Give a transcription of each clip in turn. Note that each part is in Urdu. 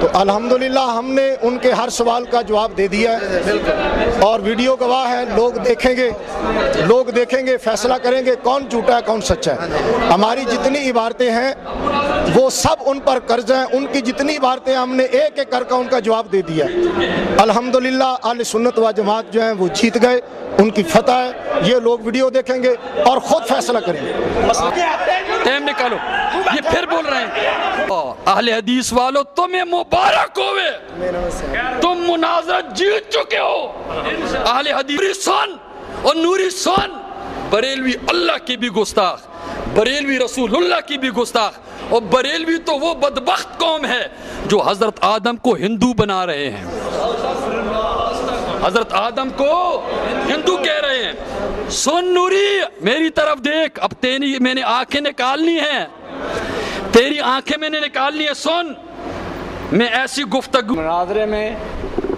تو الحمدللہ ہم نے ان کے ہر سوال کا جواب دے دیا ہے اور ویڈیو گواہ ہے، لوگ دیکھیں گے فیصلہ کریں گے کون جھوٹا ہے کون سچا ہے۔ ہماری جتنی عبارتیں ہیں وہ سب ان پر قرض ہیں، ان کی جتنی عبارتیں ہم نے ایک ایک کر کے ان کا جواب دے دیا ہے۔ الحمدللہ اہل سنت و جماعت جو ہیں وہ جیت گئے، ان کی فتح ہے۔ یہ لوگ ویڈیو دیکھیں گے اور خود فیصلہ کریں گے۔ ٹائم نکالو، یہ پھر بول رہے ہیں اہل حدیث والو تمہیں مبارک ہوئے، تم مناظرت جیت چکے ہو۔ اہل حدیث سن اور نوری سن، بریلوی اللہ کی بھی گستاخ، بریلوی رسول اللہ کی بھی گستاخ، اور بریلوی تو وہ بدبخت قوم ہے جو حضرت آدم کو ہندو بنا رہے ہیں، حضرت آدم کو ہندو کہہ رہے ہیں۔ سن نوری میری طرف دیکھ، اب تیری میں نے آنکھیں نکالنی ہیں، تیری آنکھیں میں نے نکالنی ہے، سن میں ایسی گفتگو مناظرے میں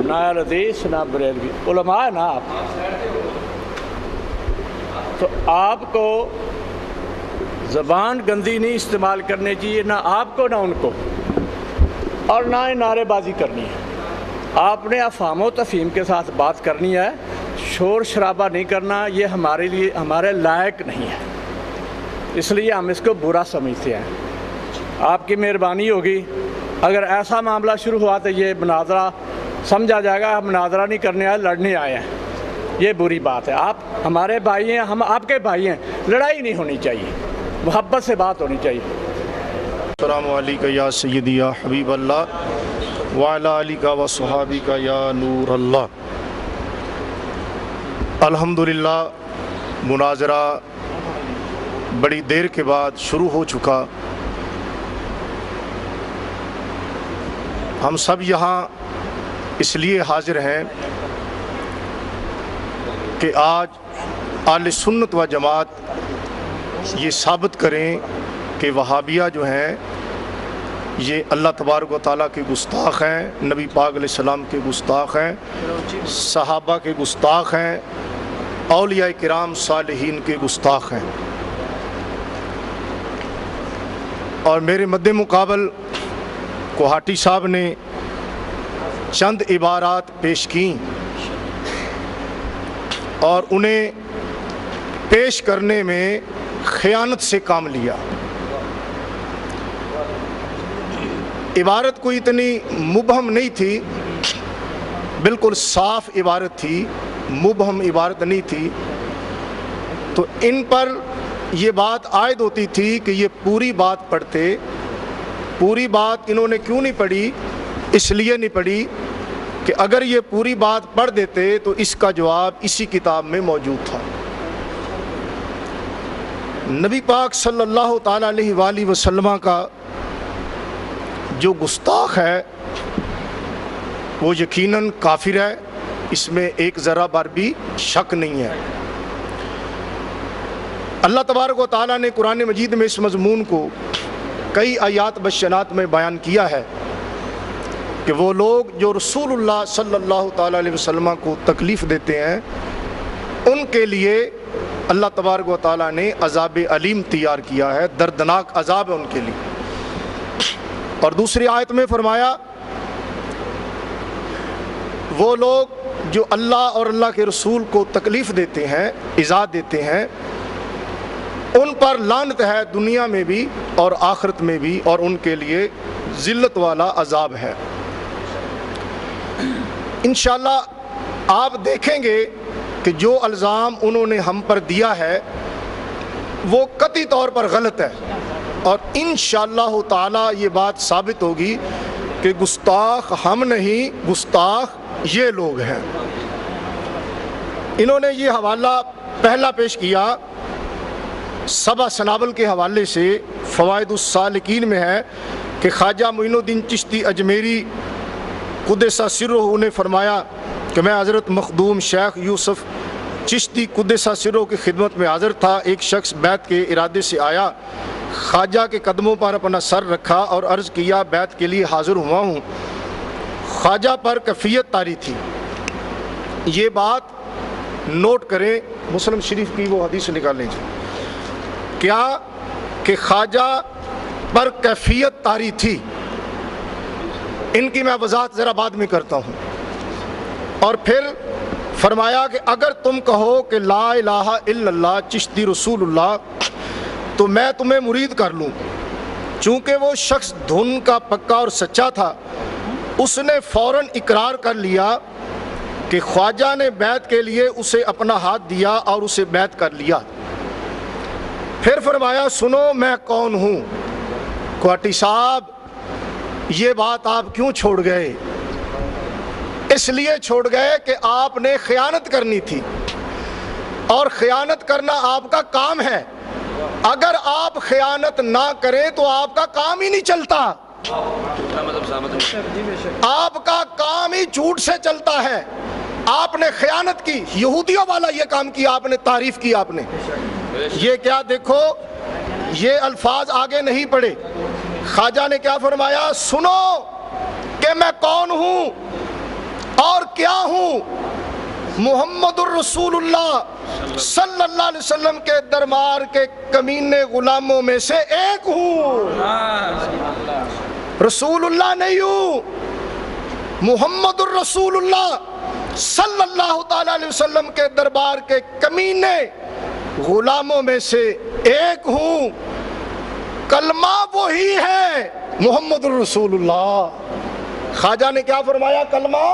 نہ حدیث نہ بریلوی علماء ہے نا آپ، تو آپ کو زبان گندی نہیں استعمال کرنی چاہیے، نہ آپ کو نہ ان کو، اور نہ ہی نعرے بازی کرنی ہے۔ آپ نے افہام و تفہیم کے ساتھ بات کرنی ہے، شور شرابہ نہیں کرنا، یہ ہمارے لیے ہمارے لائق نہیں ہے، اس لیے ہم اس کو برا سمجھتے ہیں۔ آپ کی مہربانی ہوگی اگر ایسا معاملہ شروع ہوا تو یہ مناظرہ سمجھا جائے گا ہم مناظرہ نہیں کرنے آئے، لڑنے آئے ہیں، یہ بری بات ہے۔ آپ ہمارے بھائی ہیں، ہم آپ کے بھائی ہیں، لڑائی نہیں ہونی چاہیے، محبت سے بات ہونی چاہیے۔ السلام علیکم یا سیدی یا حبیب اللہ وعلی آلک و صحابک یا نور اللہ۔ الحمدللہ مناظرہ بڑی دیر کے بعد شروع ہو چکا۔ ہم سب یہاں اس لیے حاضر ہیں کہ آج اہل سنت و جماعت یہ ثابت کریں کہ وہابیہ جو ہیں یہ اللہ تبارک و تعالیٰ کے گستاخ ہیں، نبی پاک علیہ السلام کے گستاخ ہیں، صحابہ کے گستاخ ہیں، اولیاء کرام صالحین کے گستاخ ہیں۔ اور میرے مد مقابل کوہاٹی صاحب نے چند عبارات پیش کیں اور انہیں پیش کرنے میں خیانت سے کام لیا۔ عبارت کوئی اتنی مبہم نہیں تھی، بالکل صاف عبارت تھی، مبہم عبارت نہیں تھی، تو ان پر یہ بات عائد ہوتی تھی کہ یہ پوری بات پڑھتے۔ پوری بات انہوں نے کیوں نہیں پڑھی؟ اس لیے نہیں پڑھی کہ اگر یہ پوری بات پڑھ دیتے تو اس کا جواب اسی کتاب میں موجود تھا۔ نبی پاک صلی اللہ تعالیٰ علیہ وآلہ وسلم کا جو گستاخ ہے وہ یقیناً کافر ہے، اس میں ایک ذرہ بر بھی شک نہیں ہے۔ اللہ تبارک و تعالیٰ نے قرآن مجید میں اس مضمون کو کئی آیات بشنات میں بیان کیا ہے کہ وہ لوگ جو رسول اللہ صلی اللہ تعالیٰ علیہ وسلم کو تکلیف دیتے ہیں ان کے لیے اللہ تبارک و تعالیٰ نے عذاب علیم تیار کیا ہے، دردناک عذاب ہے ان کے لیے۔ اور دوسری آیت میں فرمایا وہ لوگ جو اللہ اور اللہ کے رسول کو تکلیف دیتے ہیں، ایذا دیتے ہیں، ان پر لعنت ہے دنیا میں بھی اور آخرت میں بھی، اور ان کے لیے ذلت والا عذاب ہے۔ انشاءاللہ آپ دیکھیں گے کہ جو الزام انہوں نے ہم پر دیا ہے وہ قطعی طور پر غلط ہے، اور انشاءاللہ تعالی یہ بات ثابت ہوگی کہ گستاخ ہم نہیں، گستاخ یہ لوگ ہیں۔ انہوں نے یہ حوالہ پہلا پیش کیا سبا سنابل کے حوالے سے، فوائد السالکین میں ہے کہ خواجہ معین الدین چشتی اجمیری قدس سرہ نے فرمایا کہ میں حضرت مخدوم شیخ یوسف چشتی قدس سرہ کی خدمت میں حاضر تھا۔ ایک شخص بیعت کے ارادے سے آیا، خواجہ کے قدموں پر اپنا سر رکھا اور عرض کیا بیعت کے لیے حاضر ہوا ہوں۔ خواجہ پر کفیت طاری تھی۔ یہ بات نوٹ کریں، مسلم شریف کی وہ حدیث نکال لیں کیا کہ خواجہ پر کیفیت طاری تھی، ان کی میں وضاحت ذرا بعد میں کرتا ہوں. اور پھر فرمایا کہ اگر تم کہو کہ لا الہ الا اللہ چشتی رسول اللہ تو میں تمہیں مرید کر لوں. چونکہ وہ شخص دھن کا پکا اور سچا تھا، اس نے فوراً اقرار کر لیا کہ خواجہ نے بیعت کے لیے اسے اپنا ہاتھ دیا اور اسے بیعت کر لیا. پھر فرمایا سنو میں کون ہوں. کوٹی صاحب یہ بات آپ کیوں چھوڑ گئے؟ اس لیے چھوڑ گئے کہ آپ نے خیانت کرنی تھی، اور خیانت کرنا آپ کا کام ہے. اگر آپ خیانت نہ کریں تو آپ کا کام ہی نہیں چلتا. آپ کا کام ہی جھوٹ سے چلتا ہے. آپ نے خیانت کی، یہودیوں والا یہ کام کیا، آپ نے تعریف کی. آپ نے یہ کیا دیکھو، یہ الفاظ آگے نہیں پڑھے. خواجہ نے کیا فرمایا؟ سنو کہ میں کون ہوں اور کیا ہوں. محمد الرسول اللہ صلی اللہ علیہ وسلم کے دربار کے کمینے غلاموں میں سے ایک ہوں. رسول اللہ نہیں ہوں، محمد الرسول اللہ صلی اللہ تعالی علیہ وسلم کے دربار کے کمینے غلاموں میں سے ایک ہوں. کلمہ وہی ہے محمد الرسول اللہ. خواجہ نے کیا فرمایا؟ کلمہ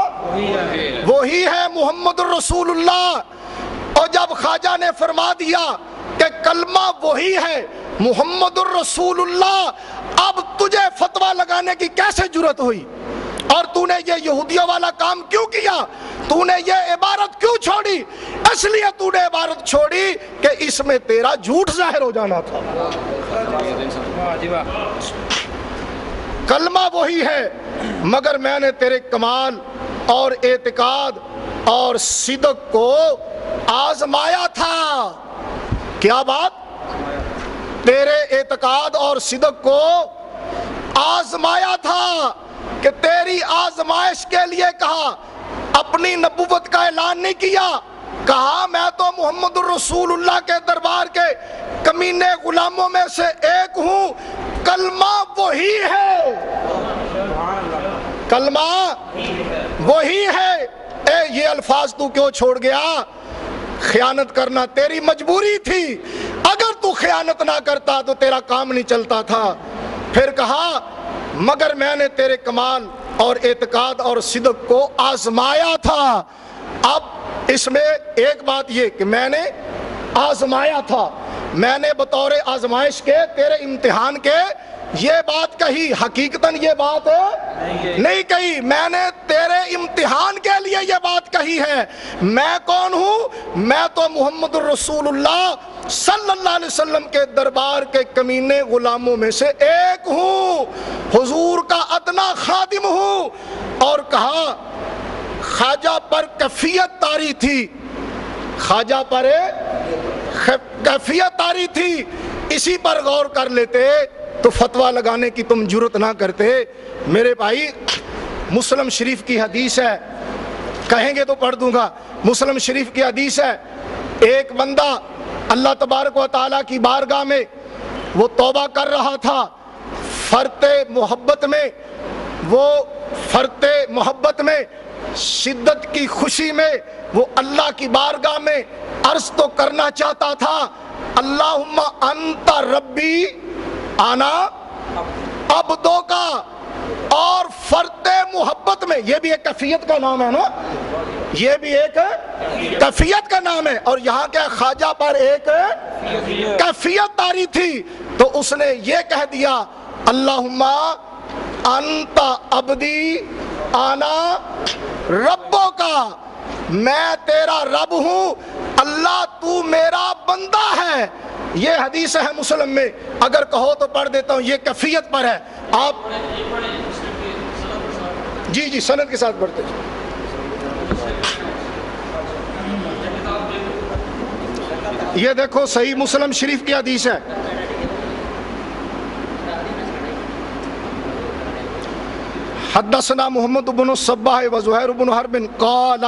وہی ہے محمد الرسول اللہ. اور جب خواجہ نے فرما دیا کہ کلمہ وہی ہے محمد الرسول اللہ، اب تجھے فتویٰ لگانے کی کیسے جرت ہوئی؟ اور تو نے یہ یہودیوں والا کام کیوں کیا؟ تو نے یہ عبارت کیوں چھوڑی؟ اس لیے تو نے عبارت چھوڑی کہ اس میں تیرا جھوٹ ظاہر ہو جانا تھا. کلمہ وہی ہے، مگر میں نے تیرے کمال اور اعتقاد اور صدق کو آزمایا تھا. کیا بات؟ تیرے اعتقاد اور صدق کو آزمایا تھا کہ تیری آزمائش کے لیے کہا. اپنی نبوت کا اعلان نہیں کیا، کہا میں تو محمد الرسول اللہ کے دربار کے کمینے غلاموں میں سے ایک ہوں. کلمہ وہی ہے، کلمہ وہی ہے. یہ الفاظ تو کیوں چھوڑ گیا؟ خیانت کرنا تیری مجبوری تھی. اگر تو خیانت نہ کرتا تو تیرا کام نہیں چلتا تھا. پھر کہا مگر میں نے تیرے کمال اور اعتقاد اور صدق کو آزمایا تھا. اب اس میں ایک بات یہ کہ میں نے آزمایا تھا، میں نے بطور آزمائش کے تیرے امتحان کے یہ بات کہی، حقیقتاً یہ بات نہیں کہی. میں نے تیرے امتحان کے لیے یہ بات کہی ہے. میں کون ہوں؟ میں تو محمد الرسول اللہ صلی اللہ علیہ وسلم کے دربار کے کمینے غلاموں میں سے ایک ہوں، حضور کا ادنا خادم ہوں. اور کہا خواجہ پر کیفیت طاری تھی، خواجہ پر کیفیت طاری تھی، اسی پر غور کر لیتے تو فتویٰ لگانے کی تم جرت نہ کرتے. میرے بھائی مسلم شریف کی حدیث ہے، کہیں گے تو پڑھ دوں گا. مسلم شریف کی حدیث ہے، ایک بندہ اللہ تبارک و تعالیٰ کی بارگاہ میں وہ توبہ کر رہا تھا. فرط محبت میں، وہ فرط محبت میں، شدت کی خوشی میں وہ اللہ کی بارگاہ میں عرض تو کرنا چاہتا تھا اللہم انت ربی انا عبدو کا. اور فرط محبت میں، یہ بھی ایک کیفیت کا نام ہے نا، یہ بھی ایک کیفیت کا نام ہے. اور یہاں کے خواجہ پر ایک کیفیت طاری تھی تو اس نے یہ کہہ دیا اللہم انت عبدی انا ربو کا، میں تیرا رب ہوں، اللہ تو میرا بندہ ہے. یہ حدیث ہے مسلم میں، اگر کہو تو پڑھ دیتا ہوں. یہ کیفیت پر ہے. آپ جی سند کے ساتھ پڑھتے ہیں. یہ دیکھو صحیح مسلم شریف کی حدیث ہے. حدثنا محمد بن الصباح وزهير بن حرب قال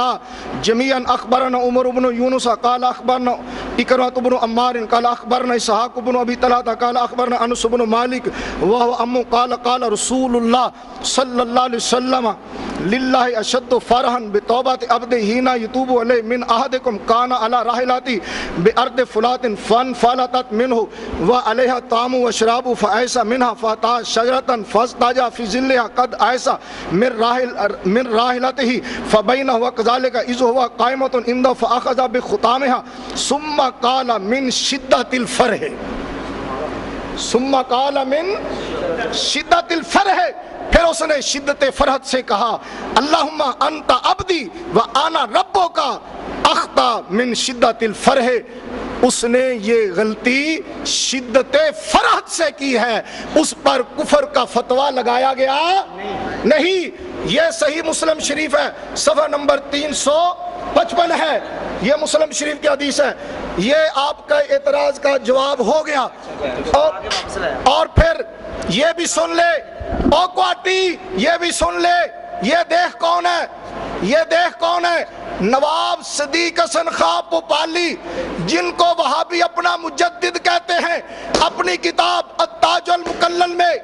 جميعا اخبرنا عمر بن يونس قال اخبرنا اكرمة بن عمار قال اخبرنا اسحاق بن ابي طلحة قال اخبرنا انس بن مالك وهو عمو قال قال رسول الله صلى الله عليه وسلم لله اشد فرحا بتوبة عبد حين يتوب عليه من احدكم كان على راحلته بارض فلات فانفلتت منه وعليها طعام وشراب فأيس منها فأتى شجرة فاستاج في ظلها قد أيس من راحلته فبينه وكذلك إذ هو قائمة عنده فأخذ بختامها ثم قال من شدة الفرح پھر اس نے شدت فرحت سے کہا اللہم انت عبدی و انا ربک اخطا من شدت الفرح. اس نے یہ غلطی شدت فرحت سے کی ہے، اس پر کفر کا فتویٰ لگایا گیا نہیں. یہ صحیح مسلم شریف ہے، صفحہ نمبر 355 ہے، یہ مسلم شریف کی حدیث ہے. یہ آپ کا اعتراض کا جواب ہو گیا. اور پھر یہ بھی سن لے او کوٹی، یہ بھی سن لے، یہ دیکھ کون ہے، یہ دیکھ کون ہے؟ نواب صدیق حسن خان پوپالی، جن کو وہابی اپنا مجدد کہتے ہیں، اپنی کتاب التاج المکلل میں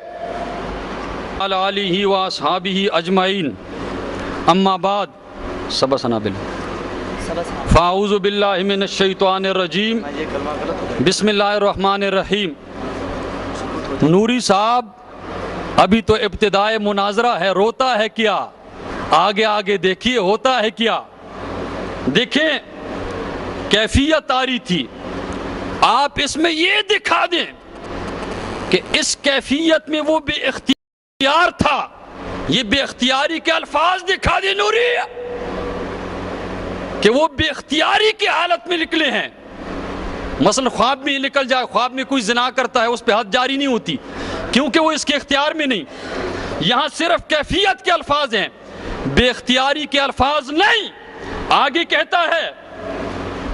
علی آلہ و اصحابہ اجمعین اما بعد سبق سنابل فاعوذ باللہ من الشیطان الرجیم بسم اللہ الرحمن الرحیم. نوری صاحب ابھی تو ابتدائے مناظرہ ہے، روتا ہے کیا؟ آگے آگے دیکھیے ہوتا ہے کیا. دیکھیں کیفیت آ رہی تھی، آپ اس میں یہ دکھا دیں کہ اس کیفیت میں وہ بے اختیار تھا. یہ بے اختیاری کے الفاظ دکھا دیں نوری کہ وہ بے اختیاری کی حالت میں نکلے ہیں. مثلا خواب میں نکل جائے، خواب میں کوئی زنا کرتا ہے، اس پہ حد جاری نہیں ہوتی کیونکہ وہ اس کے اختیار میں نہیں. یہاں صرف کیفیت کے الفاظ ہیں، بے اختیاری کے الفاظ نہیں. آگے کہتا ہے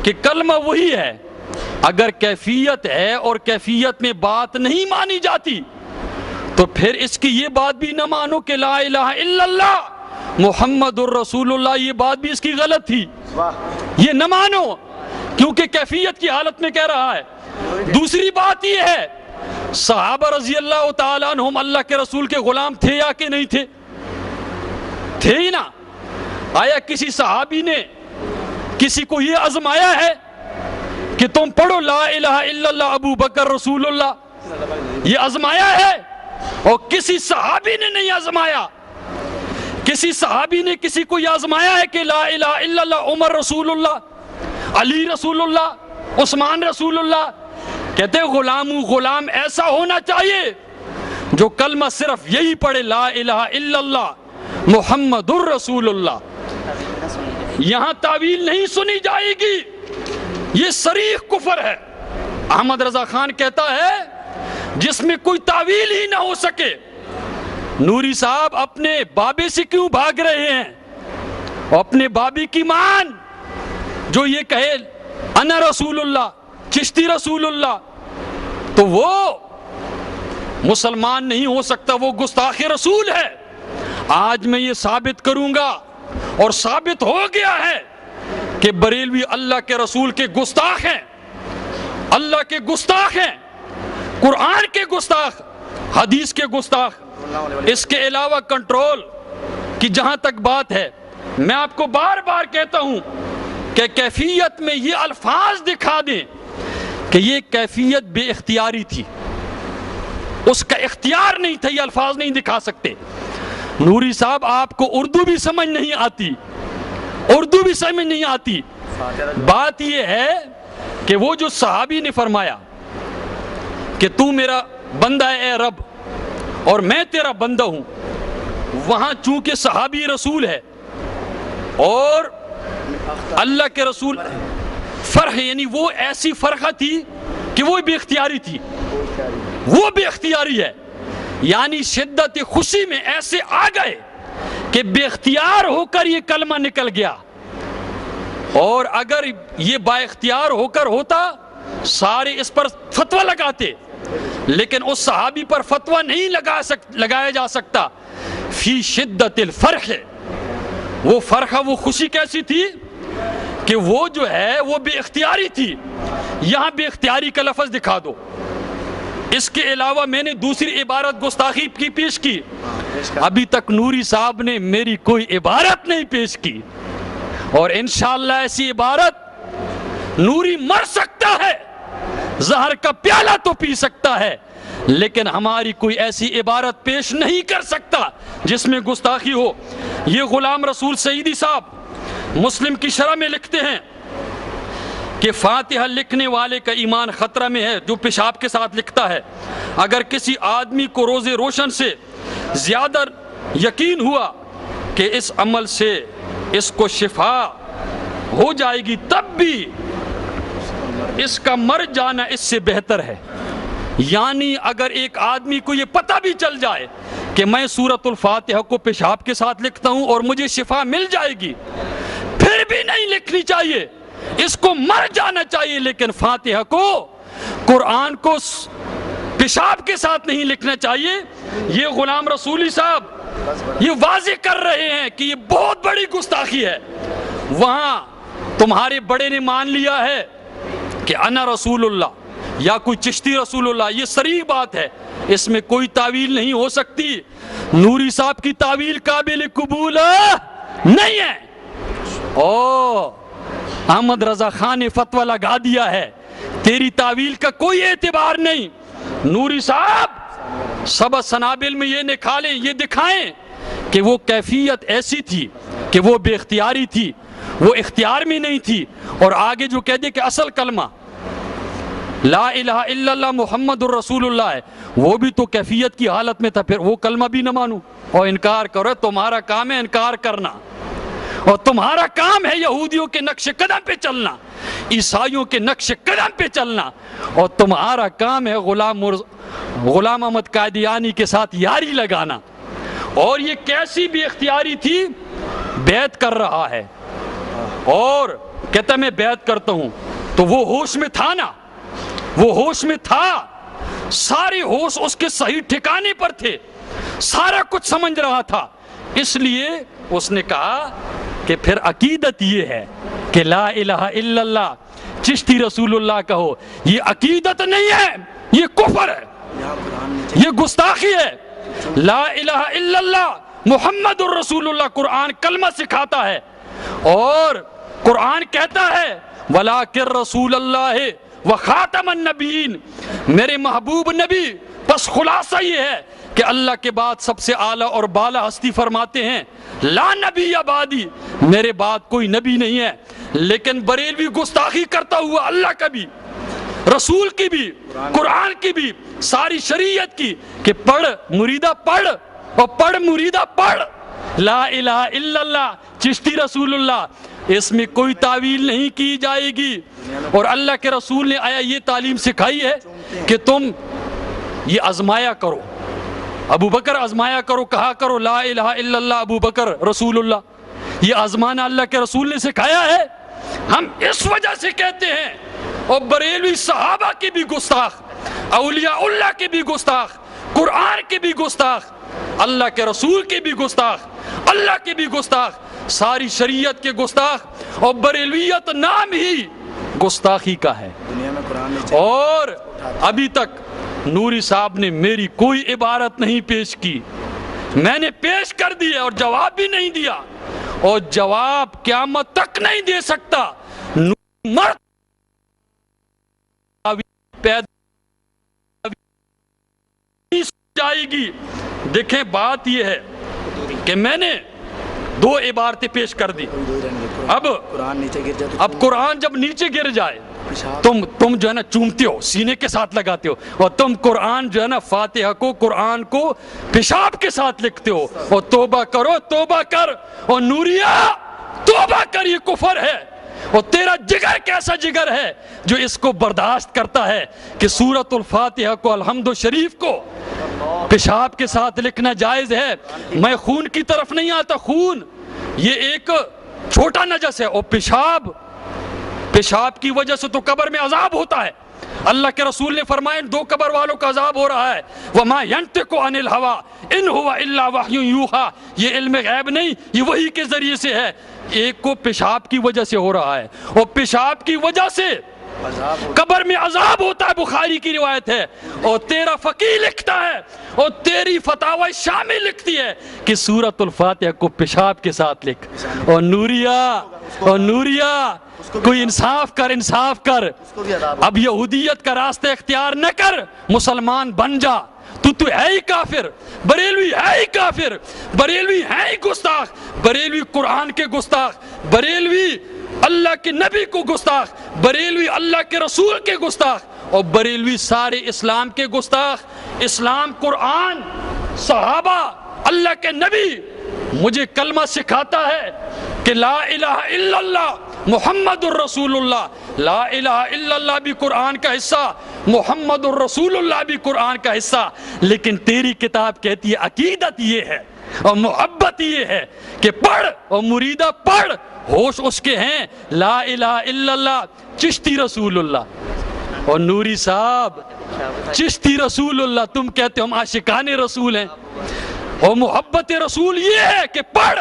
کہ کلمہ وہی ہے، اگر کیفیت ہے اور کیفیت میں بات نہیں مانی جاتی تو پھر اس کی یہ بات بھی نہ مانو کہ لا الہ الا اللہ محمد الرسول اللہ، یہ بات بھی اس کی غلط تھی، یہ نہ مانو کیونکہ کیفیت کی حالت میں کہہ رہا ہے. دوسری بات یہ ہے صحابہ رضی اللہ تعالیٰ عنہم اللہ کے رسول کے غلام تھے یا کہ نہیں تھے؟ تھے ہی نا. آیا کسی صحابی نے کسی کو یہ آزمایا ہے کہ تم پڑھو لا الہ الا اللہ ابو بکر رسول اللہ؟ یہ آزمایا ہے؟ اور کسی صحابی نے نہیں آزمایا. کسی صحابی نے کسی کو یہ آزمایا ہے کہ لا الہ الا اللہ عمر رسول اللہ، علی رسول اللہ، عثمان رسول اللہ؟ کہتے ہیں غلام ایسا ہونا چاہیے جو کلمہ صرف یہی پڑھے لا الہ الا اللہ محمد الرسول اللہ. یہاں تعویل نہیں سنی جائے گی، یہ صریح کفر ہے. احمد رضا خان کہتا ہے جس میں کوئی تعویل ہی نہ ہو سکے. نوری صاحب اپنے بابے سے کیوں بھاگ رہے ہیں؟ اور اپنے بابی کی مان جو یہ کہے انا رسول اللہ، چشتی رسول اللہ، تو وہ مسلمان نہیں ہو سکتا، وہ گستاخ رسول ہے. آج میں یہ ثابت کروں گا اور ثابت ہو گیا ہے کہ بریلوی اللہ کے رسول کے گستاخ ہیں، اللہ کے گستاخ ہیں، قرآن کے گستاخ، حدیث کے گستاخ. اس کے علاوہ کنٹرول کی جہاں تک بات ہے، میں آپ کو بار بار کہتا ہوں کہ کیفیت میں یہ الفاظ دکھا دیں کہ یہ کیفیت بے اختیاری تھی، اس کا اختیار نہیں تھا، یہ الفاظ نہیں دکھا سکتے. نوری صاحب آپ کو اردو بھی سمجھ نہیں آتی، اردو بھی سمجھ نہیں آتی. بات یہ ہے کہ وہ جو صحابی نے فرمایا کہ تو میرا بندہ ہے اے رب اور میں تیرا بندہ ہوں، وہاں چونکہ صحابی رسول ہے اور اللہ کے رسول فرح، یعنی وہ ایسی فرقہ تھی کہ وہ بے اختیاری تھی، وہ بے اختیاری ہے، یعنی شدت خوشی میں ایسے آ گئے کہ بے اختیار ہو کر یہ کلمہ نکل گیا. اور اگر یہ با اختیار ہو کر ہوتا سارے اس پر فتویٰ لگاتے، لیکن اس صحابی پر فتویٰ نہیں لگایا جا سکتا. فی شدت الفرح، وہ فرحہ، وہ خوشی کیسی تھی کہ وہ جو ہے وہ بے اختیاری تھی. یہاں بے اختیاری کا لفظ دکھا دو. اس کے علاوہ میں نے دوسری عبارت گستاخی کی پیش کی، ابھی تک نوری صاحب نے میری کوئی عبارت نہیں پیش کی، اور انشاءاللہ ایسی عبارت نوری مر سکتا ہے، زہر کا پیالہ تو پی سکتا ہے، لیکن ہماری کوئی ایسی عبارت پیش نہیں کر سکتا جس میں گستاخی ہو. یہ غلام رسول سعیدی صاحب مسلم کی شرح میں لکھتے ہیں کہ فاتحہ لکھنے والے کا ایمان خطرہ میں ہے جو پیشاب کے ساتھ لکھتا ہے. اگر کسی آدمی کو روز روشن سے زیادہ یقین ہوا کہ اس عمل سے اس کو شفا ہو جائے گی، تب بھی اس کا مر جانا اس سے بہتر ہے. یعنی اگر ایک آدمی کو یہ پتہ بھی چل جائے کہ میں سورۃ الفاتحہ کو پیشاب کے ساتھ لکھتا ہوں اور مجھے شفا مل جائے گی، پھر بھی نہیں لکھنی چاہیے، اس کو مر جانا چاہیے. لیکن فاتحہ کو، قرآن کو پیشاب کے ساتھ نہیں لکھنا چاہیے. یہ غلام رسولی صاحب یہ واضح کر رہے ہیں کہ یہ بہت بڑی گستاخی ہے. وہاں تمہارے بڑے نے مان لیا ہے کہ انا رسول اللہ یا کوئی چشتی رسول اللہ، یہ صریح بات ہے، اس میں کوئی تعویل نہیں ہو سکتی. نوری صاحب کی تعویل قابل قبول نہیں ہے. احمد رضا خان نے فتویٰ لگا دیا ہے، تیری تعویل کا کوئی اعتبار نہیں. نوری صاحب سبع سنابل میں یہ نکالیں، یہ دکھائیں کہ وہ کیفیت ایسی تھی کہ وہ بے اختیاری تھی، وہ اختیار میں نہیں تھی. اور آگے جو کہہ دے کہ اصل کلمہ لا الہ الا اللہ محمد الرسول اللہ ہے، وہ بھی تو کیفیت کی حالت میں تھا، پھر وہ کلمہ بھی نہ مانو اور انکار کرو. تمہارا کام ہے انکار کرنا، اور تمہارا کام ہے یہودیوں کے نقش قدم پہ چلنا، عیسائیوں کے نقش قدم پہ چلنا، اور تمہارا کام ہے غلام احمد قادیانی کے ساتھ یاری لگانا. اور یہ کیسی بھی اختیاری تھی، بیعت کر رہا ہے اور کہتا میں بیعت کرتا ہوں، تو وہ ہوش میں تھا نا، وہ ہوش میں تھا، سارے ہوش اس کے صحیح ٹھکانے پر تھے، سارا کچھ سمجھ رہا تھا. اس لیے اس نے کہا کہ پھر عقیدت یہ ہے کہ لا الہ الا اللہ چشتی رسول اللہ کہو. یہ عقیدت نہیں ہے، یہ کفر ہے، یہ گستاخی ہے. لا الہ الا اللہ محمد الرسول اللہ قرآن کلمہ سکھاتا ہے، اور قرآن کہتا ہے وَلَٰكِن رسول اللہ وخاتم النبیین، میرے محبوب نبی. بس خلاصہ یہ ہے کہ اللہ کے بعد سب سے اعلیٰ اور بالا ہستی فرماتے ہیں لا نبی بعدی، میرے بعد کوئی نبی نہیں ہے. لیکن بریلوی گستاخی کرتا ہوا اللہ کا بھی، رسول کی بھی، قرآن کی بھی، ساری شریعت کی، کہ پڑھ مریدہ پڑھ، اور پڑھ مریدہ پڑھ لا الہ الا اللہ چشتی رسول اللہ. اس میں کوئی تعویل نہیں کی جائے گی. اور اللہ کے رسول نے آیا یہ تعلیم سکھائی ہے کہ تم یہ آزمایا کرو، ابو بکر آزمایا کرو، کہا کرو لا الہ الا اللہ ابو بکر رسول اللہ. یہ آزمانا اللہ کے رسول نے سکھایا ہے. ہم اس وجہ سے کہتے ہیں، اور بریلوی صحابہ کے بھی گستاخ، اولیاء اللہ کے بھی گستاخ، قرآن کے بھی گستاخ، اللہ کے رسول کے بھی گستاخ، اللہ کے بھی گستاخ، ساری شریعت کے گستاخ، اور بریلویت نام ہی گستاخی کا ہے. اور ابھی تک نوری صاحب نے میری کوئی عبارت نہیں پیش کی، میں نے پیش کر دی ہے اور جواب بھی نہیں دیا، اور جواب قیامت تک نہیں دے سکتا. مرد جائے گی. دیکھیں بات یہ ہے کہ میں نے دو عبارتیں پیش کر دی. اب قرآن جب نیچے گر جائے تم جو ہے نا چومتے ہو، سینے کے ساتھ لگاتے ہو، اور تم قرآن جو ہے نا فاتحہ کو، قرآن کو پیشاب کے ساتھ لکھتے ہو. اور توبہ کرو، توبہ کر، اور نوریا توبہ کر، یہ کفر ہے. اور تیرا جگر کیسا جگر ہے جو اس کو برداشت کرتا ہے کہ سورۃ الفاتحہ کو، الحمد شریف کو پیشاب کے ساتھ لکھنا جائز ہے. میں خون کی طرف نہیں آتا، خون یہ ایک چھوٹا نجس ہے، اور پیشاب کی وجہ سے تو قبر میں عذاب ہوتا ہے. اللہ کے رسول نے فرمایا ان 2 قبر والوں کا عذاب ہو رہا ہے، وما ينطق عن الهوى ان هو الا وحی یوحى، یہ علم غیب نہیں، یہ وحی کے ذریعے سے ہے۔ ایک کو پیشاب کی وجہ سے ہو رہا ہے، اور پیشاب کی وجہ سے قبر میں عذاب ہوتا ہے، بخاری کی روایت ہے، اور تیرا فقیہ لکھتا ہے اور تیری فتاوی شامی لکھتی ہے کہ سورۃ الفاتحہ کو پیشاب کے ساتھ لکھ۔ اور نوریہ کوئی انصاف کر، اب یہودیت کا راستہ اختیار نہ کر، مسلمان بن جا۔ تو ہے ہی کافر، بریلوی ہے ہی کافر، بریلوی ہے ہی گستاخ، بریلوی قرآن کے گستاخ، بریلوی اللہ کے نبی کو گستاخ، بریلوی اللہ کے رسول کے گستاخ، اور بریلوی سارے اسلام کے گستاخ۔ اسلام، قرآن، صحابہ، اللہ کے نبی مجھے کلمہ سکھاتا ہے کہ لا الہ الا اللہ محمد الرسول اللہ، لا الہ الا اللہ بھی قرآن کا حصہ، محمد الرسول اللہ بھی قرآن کا حصہ، لیکن تیری کتاب کہتی ہے عقیدت یہ ہے اور محبت یہ ہے کہ پڑھ، اور مریدہ پڑھ، ہوش اس کے ہیں لا الہ الا اللہ چشتی رسول اللہ۔ اور نوری صاحب چشتی رسول اللہ، تم کہتے ہم عاشقان رسول ہیں، اور محبت رسول یہ ہے کہ پڑھ،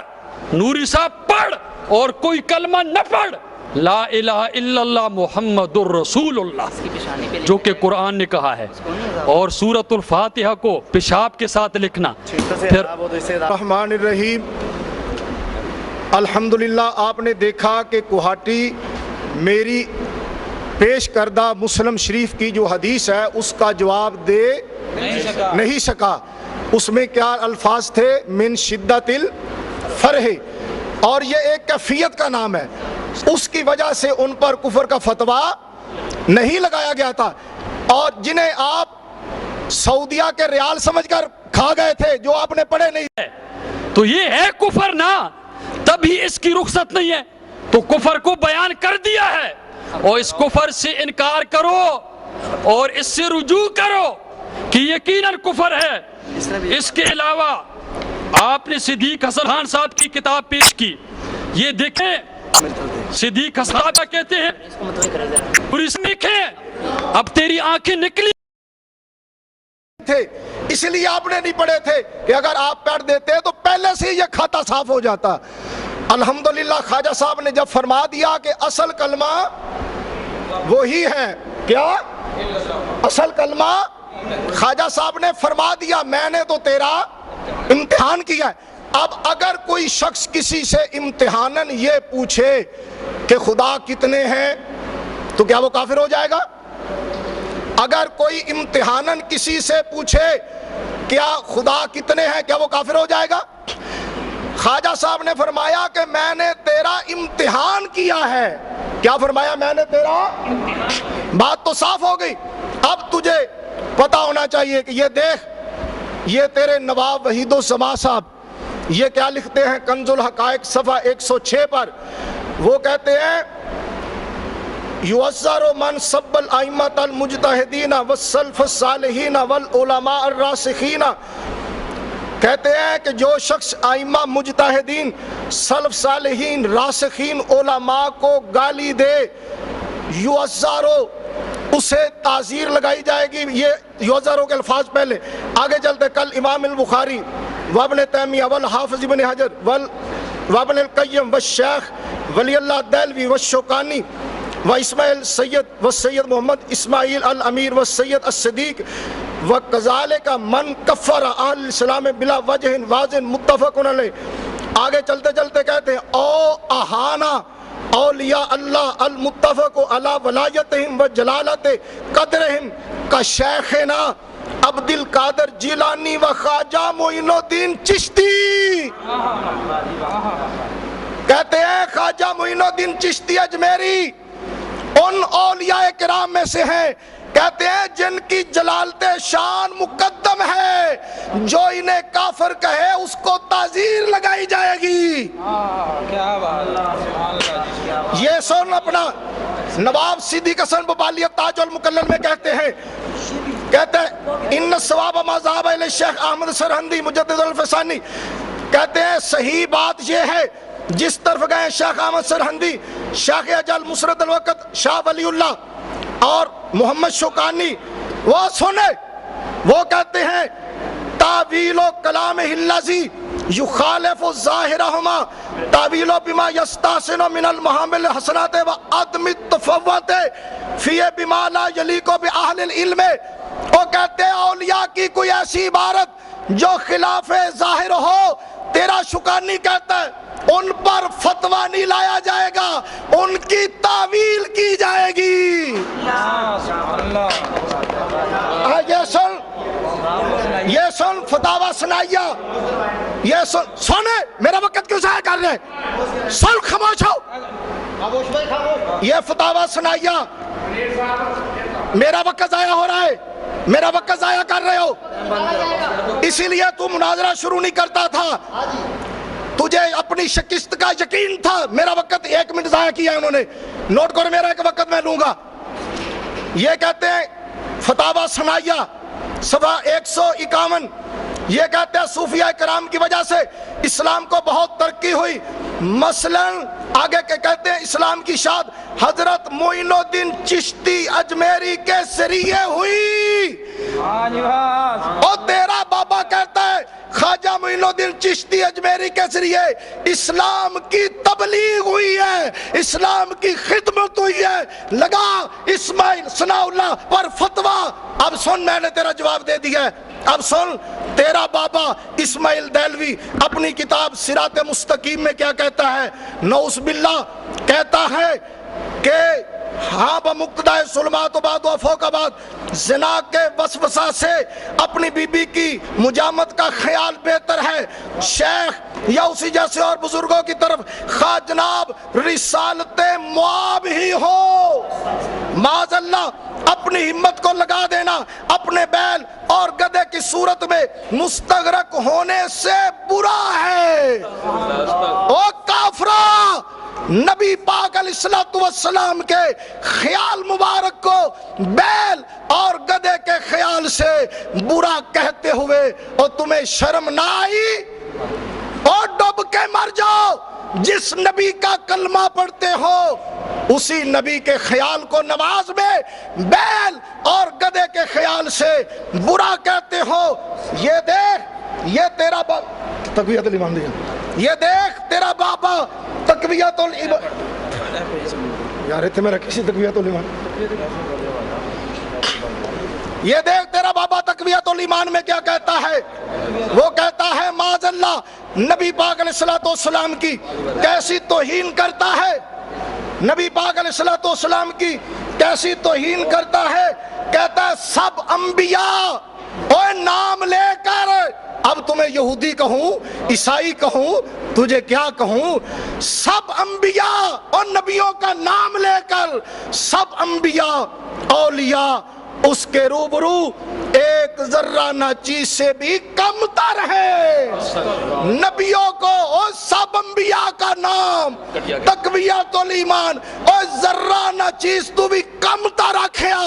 نوری صاحب پڑھ، اور کوئی کلمہ نہ پڑھ، لا الہ الا اللہ محمد الرسول اللہ جو کہ قرآن نے کہا ہے، اور سورۃ الفاتحہ کو پیشاب کے ساتھ لکھنا۔ پھر الرحمن الرحیم، الحمدللہ آپ نے دیکھا کہ کوہاٹی میری پیش کردہ مسلم شریف کی جو حدیث ہے اس کا جواب دے نہیں سکا۔ اس میں کیا الفاظ تھے؟ من شدت الفرح، اور یہ ایک کیفیت کا نام ہے، اس کی وجہ سے ان پر کفر کا فتویٰ نہیں لگایا گیا تھا، اور جنہیں آپ سعودیہ کے ریال سمجھ کر کھا گئے تھے جو آپ نے پڑھے نہیں ہے، تو یہ ہے کفر نا، تبھی اس کی رخصت نہیں ہے، تو کفر کو بیان کر دیا ہے، اور اس کفر سے انکار کرو اور اس سے رجوع کرو کہ یقیناً کفر ہے۔ اس کے علاوہ آپ نے صدیق حسن خان صاحب کی کتاب پیش کی، یہ دیکھیں صدیق حسن صاحب کہتے ہیں پولیس دیکھیں اب تیری آنکھیں نکلی تھے، اس لیے آپ نے نہیں پڑھے تھے کہ اگر آپ پڑھ دیتے تو پہلے سے یہ کھاتا صاف ہو جاتا۔ الحمدللہ خواجہ صاحب نے جب فرما دیا کہ اصل کلمہ وہی ہے، کیا اصل کلمہ، خواجہ صاحب نے فرما دیا میں نے تو تیرا امتحان کیا ہے۔ اب اگر کوئی شخص کسی سے امتحاناً یہ پوچھے کہ خدا کتنے ہیں تو کیا وہ کافر ہو جائے گا؟ اگر کوئی امتحاناً کسی سے پوچھے کیا خدا کتنے ہیں کیا وہ کافر ہو جائے گا؟ خواجہ صاحب نے فرمایا کہ میں نے تیرا امتحان کیا ہے۔ کیا فرمایا؟ میں نے تیرا، بات تو صاف ہو گئی۔ اب تجھے پتا ہونا چاہیے کہ یہ دیکھ، یہ تیرے نواب وحید الزماں صاحب یہ کیا لکھتے ہیں کنز الحقائق صفحہ 106 پر، وہ کہتے ہیں یعذر من سب الائمۃ المجتہدین والسلف الصالحین والعلماء الراسخین، کہتے ہیں کہ جو شخص ائمہ مجتہدین، سلف صالحین، راسخین علماء کو گالی دے، یعذر، اسے تعزیر لگائی جائے گی۔ یہ یعذر کے الفاظ پہلے، آگے چلتے کل امام البخاری وابن تیمیہ والحافظ ابن حجر وابن القیم والشیخ ولی اللہ دہلوی والشوکانی واسماعیل سید والسید محمد اسماعیل الامیر والسید الصدیق وکذالک من کفر اہل الاسلام بلا وجہ واضح متفق علیہ۔ آگے چلتے چلتے کہتے ہیں او احانا اولیاء اللہ المتفق علی ولایتہم و جلالت قدرہم کا شیخنا عبد القادر جیلانی و خواجہ معین الدین چشتی۔ کہتے ہیں خواجہ معین الدین چشتی اجمیری ان اولیاء کرام میں سے ہیں، کہتے ہیں جن کی جلالت شان مقدم ہے، جو انہیں کافر کہے اس کو تعزیر لگائی جائے گی۔ یہ سن اپنا نواب صدیق حسن ببالی تاج المکلل میں کہتے ہیں ان الثواب ما ذهب الى الشیخ احمد سرہندی مجدد الفسانی، کہتے ہیں صحیح بات یہ ہے جس طرف گئے شیخ احمد سرہندی، شیخ اجل مسرت الوقت شاہ ولی اللہ اور محمد شوکانی وہ سنے، وہ کہتے ہیں تعویل و کلام الذی یخالف ظاہرہما تعویل بما یستحسن من المحامل الحسنات و عدم التفوت فی بما لا یلیق باہل العلم۔ وہ کہتے ہیں اولیاء کی کوئی ایسی عبارت جو خلاف ظاہر ہو، تیرا شوکانی کہتا ہے ان پر فتویٰ نہیں لایا جائے گا، ان کی تعویل کی جائے گی۔ یہ سن فتاوی ثنائیہ، یہ سنے میرا وقت کیوں ضائع کر رہے؟ سن، خاموش ہو۔ یہ فتاوی ثنائیہ، میرا وقت ضائع ہو رہا ہے، میرا وقت ضائع کر رہے ہو، اسی لیے تو مناظرہ شروع نہیں کرتا تھا، تجھے اپنی شکست کا یقین تھا۔ میرا وقت 1 منٹ ضائع کیا ہے انہوں نے، نوٹ کرو میرا ایک وقت میں لوں گا۔ یہ کہتے ہیں فتاوی ثنائیہ صفحہ 151، یہ کہتے ہیں صوفیہ کرام کی وجہ سے اسلام کو بہت ترقی ہوئی، مثلا آگے کے کہتے ہیں اسلام کی شاد حضرت معین الدین چشتی اجمیری کے ذریعے ہوئی۔ اور تیرا بابا کہتا ہے خواجہ معین الدین چشتی اجمیری کے ذریعے اسلام کی تبلیغ ہوئی ہے، اسلام کی خدمت ہوئی ہے۔ لگا اسماعیل ثناء اللہ پر فتویٰ۔ اب سن، میں نے تیرا جواب دے دیا ہے، اب سن تیرا بابا اسماعیل دہلوی اپنی کتاب صراط مستقیم میں کیا کہتا ہے؟ نعوذ باللہ کہتا ہے کہ ہاں بمقتضائے ظلمات و بعد و فوق بعد زنا کے وسوسہ سے اپنی بی بی کی مجامت کا خیال بہتر ہے۔ شیخ یا اسی جیسے اور بزرگوں کی طرف خواہ جناب رسالت معاب ہی ہو، معاذ اللہ اپنی ہمت کو لگا دینا اپنے بیل اور گدھے کی صورت میں مستغرق ہونے سے برا ہے۔ او کافرہ، نبی پاک علیہ السلام کے خیال مبارک کو بیل اور گدھے کے خیال سے برا کہتے ہوئے اور تمہیں شرم نہ آئی؟ اور ڈوب کے مر جاؤ۔ جس نبی کا کلمہ پڑھتے ہو اسی نبی کے خیال کو نماز میں بیل اور گدھے کے خیال سے برا کہتے ہو۔ یہ دیکھ، یہ تیرا تقویت الایمان دیا، یہ دیکھ تیرا بابا تقویت الایمان، یار اتنے میرا کسی تقویت الایمان، یہ دیکھ تیرا بابا تقویت الایمان میں کیا کہتا ہے؟ وہ کہتا ہے معاذ اللہ نبی پاک علیہ السلام کی کیسی توہین کرتا ہے، نبی پاک علیہ السلام کی کیسی توہین کرتا ہے۔ کہتا ہے سب انبیاء، اوے نام لے کر، اب تمہیں یہودی کہوں عیسائی کہوں تجھے کیا کہوں، سب انبیاء اور نبیوں کا نام لے کر سب انبیاء اولیاء اس کے روبرو ایک ذرہ نہ چیز سے بھی کم تر ہے۔ نبیوں کو اور سب انبیاء کا نام تقویت الایمان اور ذرہ نہ چیز تو بھی کم تر رکھیا،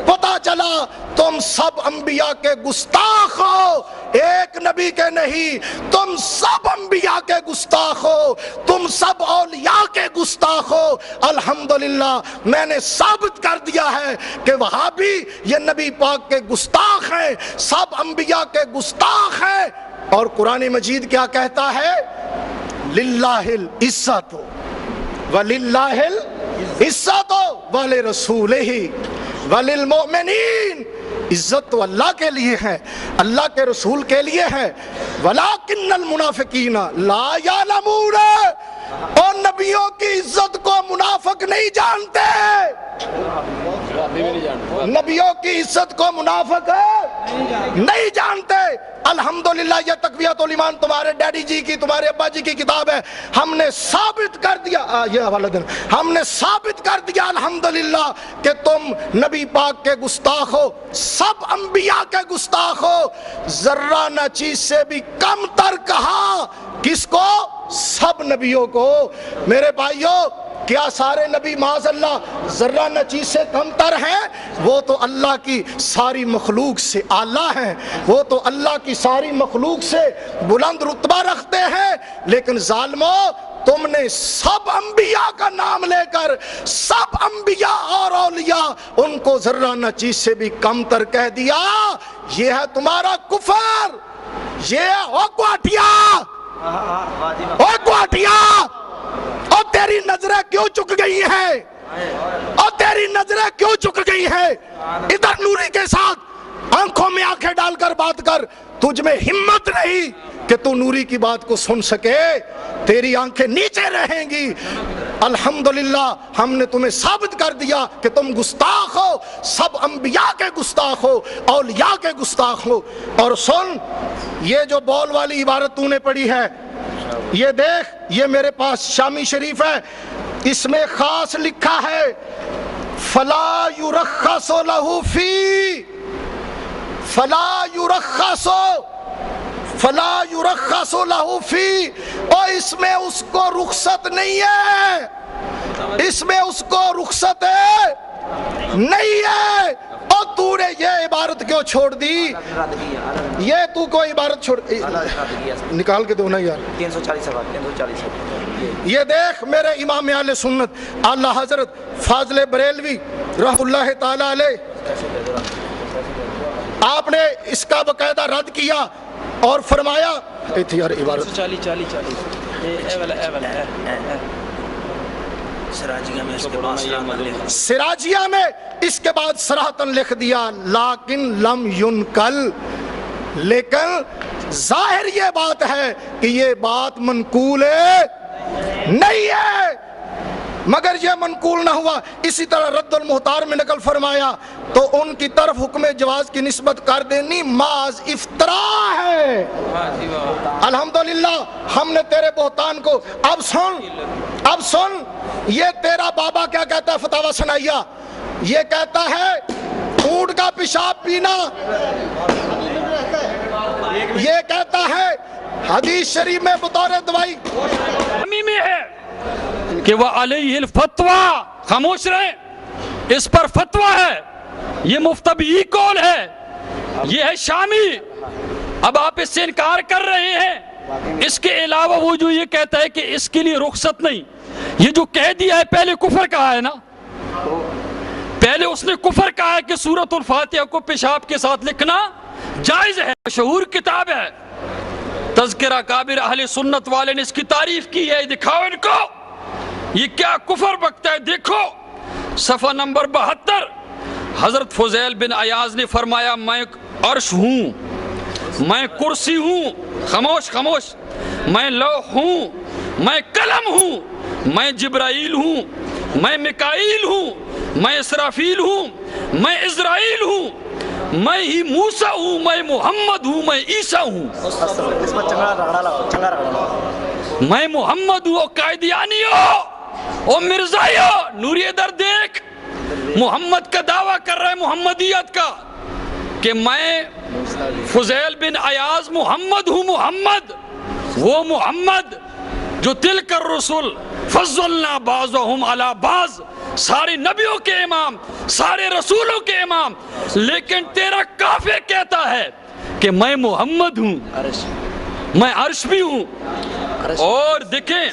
پتا چلا تم سب انبیاء کے گستاخ ہو، ایک نبی کے نہیں، تم سب انبیاء کے گستاخ ہو، تم سب اولیاء کے گستاخ ہو۔ الحمدللہ میں نے ثابت کر دیا ہے کہ وہابی یہ نبی پاک کے گستاخ ہیں، سب انبیاء کے گستاخ ہیں۔ اور قرآن مجید کیا کہتا ہے؟ للہ العزت وللہ العزت ولرسولہ وللمؤمنین، عزت تو اللہ کے لیے ہے، اللہ کے رسول کے لیے ہے، ولکن المنافقین لا یعلمون، اور نبیوں کی عزت کو منافق نہیں جانتے، نبیوں کی عزت کو منافق نہیں جانتے۔ الحمدللہ یہ تقویت الایمان تمہارے ڈیڈی جی کی، تمہارے ابا جی کی کتاب ہے، ہم نے ثابت کر دیا، یہ حوالہ دینا، ہم نے ثابت کر دیا الحمدللہ کہ تم نبی پاک کے گستاخ ہو، سب انبیاء کے گستاخ ہو، ذرہ نہ چیز سے بھی کم تر کہا، کس کو؟ سب نبیوں کو۔ میرے بھائیوں کیا سارے نبی معاذ اللہ ذرہ نہ چیز سے کم تر ہیں؟ وہ تو اللہ کی ساری مخلوق سے اعلیٰ ہیں، وہ تو اللہ کی ساری مخلوق سے بلند رتبہ رکھتے ہیں، لیکن ظالموں تم نے سب انبیاء کا نام لے کر سب انبیاء اور اولیاء ان کو ذرہ نہ چیز سے بھی کم تر کہہ دیا. یہ ہے تمہارا کفر. یہ او گواٹیا، او گواٹیا، اور تیری نظریں کیوں چک گئی ہیں؟ اور تیری نظریں کیوں چک گئی ہیں؟ ادھر نوری کے ساتھ آنکھوں میں آنکھیں ڈال کر بات کر. تجھ میں ہمت نہیں کہ تو نوری کی بات کو سن سکے. تیری آنکھیں نیچے رہیں گی. الحمدللہ ہم نے تمہیں ثابت کر دیا کہ تم گستاخ ہو، سب انبیاء کے گستاخ ہو، اولیاء کے گستاخ ہو. اور سن، یہ جو بول والی عبارت تو نے پڑھی ہے، یہ دیکھ، یہ میرے پاس شامی شریف ہے، اس میں خاص لکھا ہے فلا یرخص لہ فی، فلا یرخص، فلا یرخص لہ فی، اور اس میں اس کو رخصت نہیں ہے، اس میں اس کو رخصت نہیں ہے. اور تو نے یہ عبارت کیوں چھوڑ دی؟ یہ تو کوئی عبارت چھوڑ نکال کے دو نا یار. 340. یہ دیکھ میرے امام اہل سنت اعلی حضرت فاضل بریلوی رحمۃ اللہ تعالی علیہ، آپ نے اس کا باقاعدہ رد کیا اور فرمایا یار عبارت سراجیہ میں اس کے بعد صراحتاً لکھ دیا لیکن لم ينقل، لیکن ظاہر یہ بات ہے کہ یہ بات منقول نہیں ہے، مگر یہ منقول نہ ہوا. اسی طرح رد المختار میں نقل فرمایا تو ان کی طرف حکم جواز کی نسبت کر دینی محض افطرا ہے. الحمدللہ ہم نے تیرے بہتان کو، اب سن یہ تیرا بابا کیا کہتا ہے فتاوی ثنائیہ، یہ کہتا ہے اونٹ کا پیشاب پینا، یہ کہتا ہے حدیث شریف میں بطور دوائی میں ہے کہ وہ علیہ الفتویٰ، خاموش رہیں، اس پر فتویٰ ہے، یہ مفتبی قول ہے، یہ ہے شامی. اب آپ اس سے انکار کر رہے ہیں. اس کے علاوہ وہ جو یہ کہتا ہے کہ اس کے لیے رخصت نہیں، یہ جو کہہ دیا ہے پہلے کفر کہا ہے نا، پہلے اس نے کفر کہا ہے کہ سورۃ الفاتحہ کو پیشاب کے ساتھ لکھنا جائز ہے. مشہور کتاب ہے تذکرہ کابر اہل سنت والے نے اس کی تعریف کی ہے. دکھاؤ ان کو یہ کیا کفر بکتا ہے. دیکھو صفحہ نمبر 72، حضرت فضیل بن عیاض نے فرمایا میں عرش ہوں، میں کرسی ہوں، خاموش خاموش، میں لوح ہوں، میں قلم ہوں، میں جبرائیل ہوں، میں میکائیل ہوں، میں اسرافیل ہوں، میں عزرائیل ہوں، میں ہی موسیٰ ہوں، میں محمد ہوں، میں عیسیٰ ہوں. میں محمد ہوں. قائدیانی ہو او مرزائی ہو، نوری ادھر دیکھ، محمد کا دعویٰ کر رہا ہے، محمدیت کا، کہ میں فضیل بن عیاض محمد ہوں. محمد وہ محمد جو تلک الرسل فضلنا بعضهم علی بعض، سارے نبیوں کے امام، سارے رسولوں کے امام. لیکن تیرا کافر کہتا ہے کہ میں محمد ہوں، میں عرش بھی ہوں. اور دیکھیں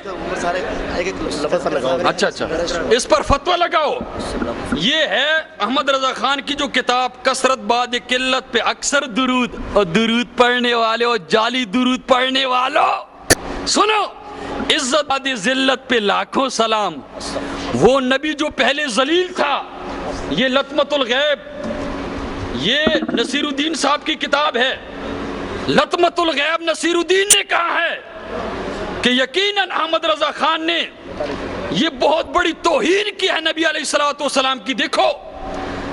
اچھا اس پر فتویٰ لگاؤ. یہ ہے احمد رضا خان کی جو کتاب کثرت بعد قلت پہ اکثر درود، اور درود پڑھنے والے اور جعلی درود پڑھنے والوں سنو، عزت بعد ذلت پہ لاکھوں سلام. وہ نبی جو پہلے ذلیل تھا، یہ لطمت الغیب، یہ نصیر الدین صاحب کی کتاب ہے. لطمت الغیب نصیر الدین نے کہا ہے کہ یقیناً احمد رضا خان نے یہ بہت بڑی توہین کی ہے نبی علیہ السلام کی. دیکھو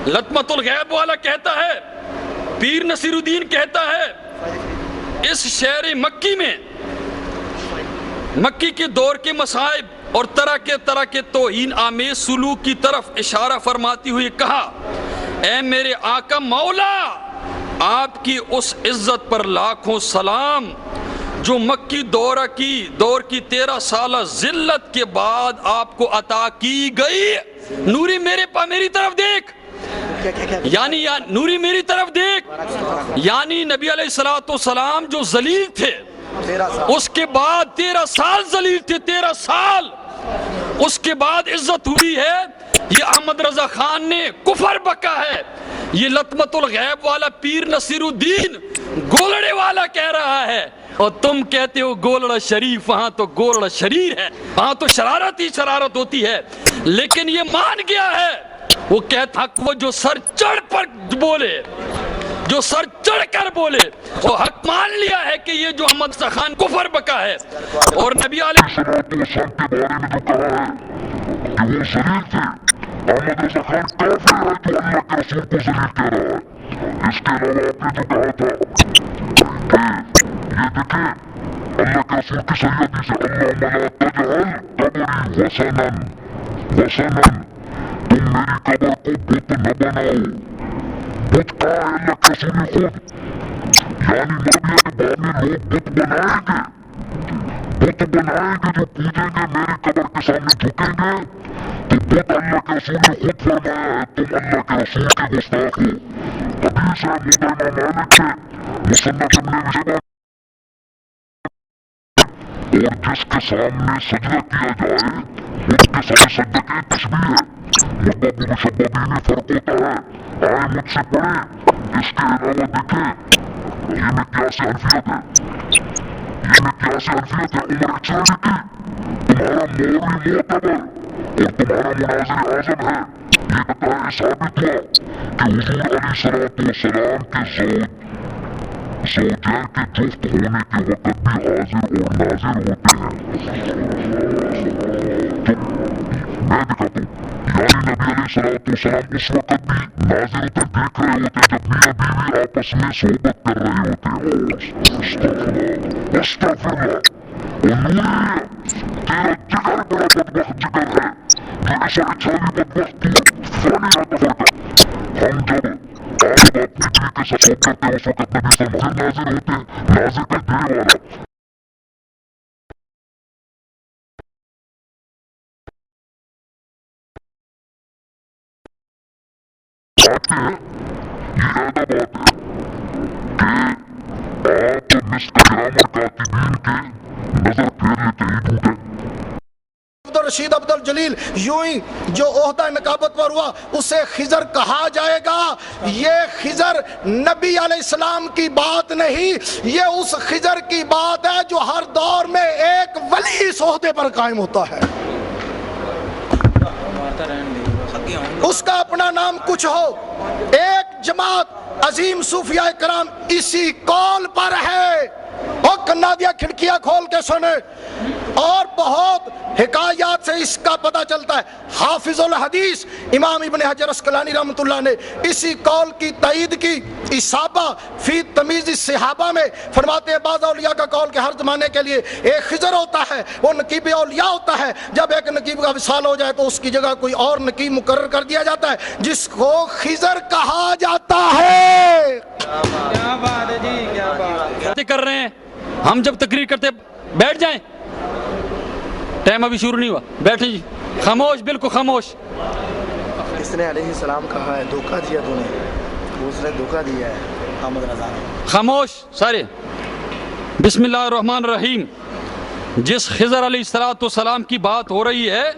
لطمت الغیب والا کہتا ہے، پیر نصیر الدین کہتا ہے اس شعر مکی میں، مکی کے دور کے مصائب اور طرح کے توہین آمیز سلوک کی طرف اشارہ فرماتی ہوئی کہا، اے میرے آقا مولا، آپ کی اس عزت پر لاکھوں سلام جو مکی دور کی 13 سالہ ذلت کے بعد آپ کو عطا کی گئی. نوری میری طرف دیکھ، یعنی نوری میری طرف دیکھ، یعنی نبی علیہ السلام جو ذلیل تھے اس کے بعد 13 سال ذلیل تھے، 13 سال، اس کے بعد عزت ہوئی ہے۔ یہ احمد رضا خان نے کفر بکا ہے، یہ لطمت الغیب والا پیر نصیر الدین گولڑے والا کہہ رہا ہے، اور تم کہتے ہو گولڑا شریف، وہاں تو گولڑا شریر ہے، وہاں تو شرارت ہی شرارت ہوتی ہے۔ لیکن یہ مان گیا ہے، وہ کہتا وہ جو سر چڑھ پر بولے، جو سر چڑھ کر بولے، وہ حق مان لیا ہے کہ یہ جو احمد رضا خان کفر بکا ہے۔ اور نبی علیہ السلام کے بارے میں جو کہا ہے کہ وہ ذلیل تھے، احمد رضا خان کافر ہے تو اللہ کے رسول کو ذلیل کہہ رہا ہے۔ اس کے علاوہ آپ نے جو کہا تھا کہ یہ دیکھیں اللہ کے رسول کی صحیح حدیث ہے، اللہم لا تجعل قبری وثنا وثنا، تم میری قبر کو بت نہ بناؤ۔ بت کہا ہے اللہ کے رسول نے خود، یعنی نبی کے بعد میں لوگ بت بنائیں گے، بت بنائیں گے جو پوجیں گے، میری قبر کے سامنے جھکیں گے، تو بت اللہ کے رسول نے خود فرمایا ہے تم اللہ کے رسول کے گستاخ ہو۔ حدیث ہے موطا امام مالک سے، مصنف ابن ابی شیبہ، اور جس کے سامنے سجدہ کیا جائے اس کے سامنے سجدہ کی تشبیہ ہے، مطلب مشبہ میں فرق ہوتا ہے۔ آئے مجھ سے پڑھیں، اس کے علاوہ دیکھیں یہ میں کیا سے حنفیت ہے، یہ میں کیا سے حنفیت ہے، عمر اچھائی کی تمہارا موری معتبر اور تمہارا مناظر اعظم ہے۔ یہ بتایا ثابت ہوا کہ حضور علیہ السلام کے زوجین کے جفت ہونے کے وقت بھی حاضر اور ناظر ہوتے ہیں۔ تو میں دکھاتا ہوں، یعنی نبی علیہ السلام اس وقت بھی ناظر ہوتے، دیکھ رہے ہوتے جب میاں بیوی آپس میں صحبت کر رہے ہوتے ہیں۔ استغفر اللہ، اور نوری تیرا جگر بڑا بدبخت جگر ہے جو اثر اچھائی بدبخت تو فانی رہتا ہوتا۔ ہم جب آج بات فکری کے ساتھ صحبت کرتے ہیں اس وقت نبی صلی اللہ علیہ وسلم ناظر ہوتے ہیں، ناظر کا دیر والا آتے ہیں۔ یہ عیدہ بات ہے کہ آپ مسک کرام کاتبین کے نظر پھیر لیتے ہی ڈھوٹے۔ عبدالرشید عبدالجلیل یوں ہی جو عہدہ نقابت پر ہوا اسے خضر کہا جائے گا۔ یہ خضر نبی علیہ السلام کی بات نہیں، یہ اس خضر کی بات ہے جو ہر دور میں ایک ولی اس عہدے پر قائم ہوتا ہے، اس کا اپنا نام کچھ ہو۔ ایک جماعت عظیم صوفیاء کرام اسی قول پر ہے، اور کنادیا کھڑکیاں کھول کے سنے، اور بہت حکایات سے اس کا پتہ چلتا ہے۔ حافظ الحدیث امام ابن حجر اسقلانی رحمۃ اللہ نے اسی قول کی تائید کی، اصابہ فی تمیز الصحابہ میں فرماتے ہیں بعض اولیاء کا قول کہ ہر زمانے کے لیے ایک خضر ہوتا ہے، وہ نقیب اولیاء ہوتا ہے، جب ایک نقیب کا وصال ہو جائے تو اس کی جگہ کوئی اور نقیب مقرر کر دیا جاتا ہے جس کو خضر کہا جاتا ہے۔ کیا بات ہے جی، کیا بات کر رہے ہیں ہم، جب تقریر کرتے بیٹھ جائیں، ٹائم ابھی شروع نہیں ہوا، بیٹھیں جی، خاموش، بالکل خاموش۔ اس نے علیہ السلام کہا ہے دھوکہ دیا تو نے، اس نے دھوکہ دیا ہے احمد رضا نے۔ خاموش سارے۔ بسم اللہ الرحمن الرحیم۔ جس خضر علیہ السلام کی بات ہو رہی ہے،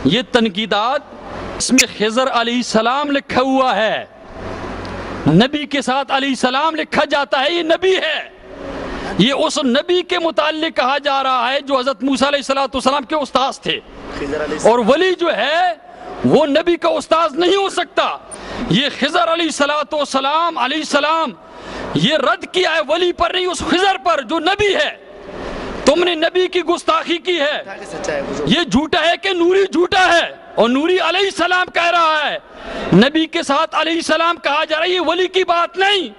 یہ تنقیدات اس میں خضر علیہ السلام لکھا ہوا ہے، نبی کے ساتھ علیہ السلام لکھا جاتا ہے، یہ نبی ہے، یہ اس نبی کے متعلق کہا جا رہا ہے جو حضرت موسیٰ علیہ السلام کے استاذ تھے، اور ولی جو ہے وہ نبی کا استاذ نہیں ہو سکتا۔ یہ خضر علیہ السلام یہ رد کیا ہے ولی پر نہیں، اس خضر پر جو نبی ہے۔ تم نے نبی کی گستاخی کی ہے، یہ جھوٹا ہے کہ نوری جھوٹا ہے، اور نوری علیہ السلام کہہ رہا ہے نبی کے ساتھ علیہ السلام کہا جا رہا ہے، یہ ولی کی بات نہیں،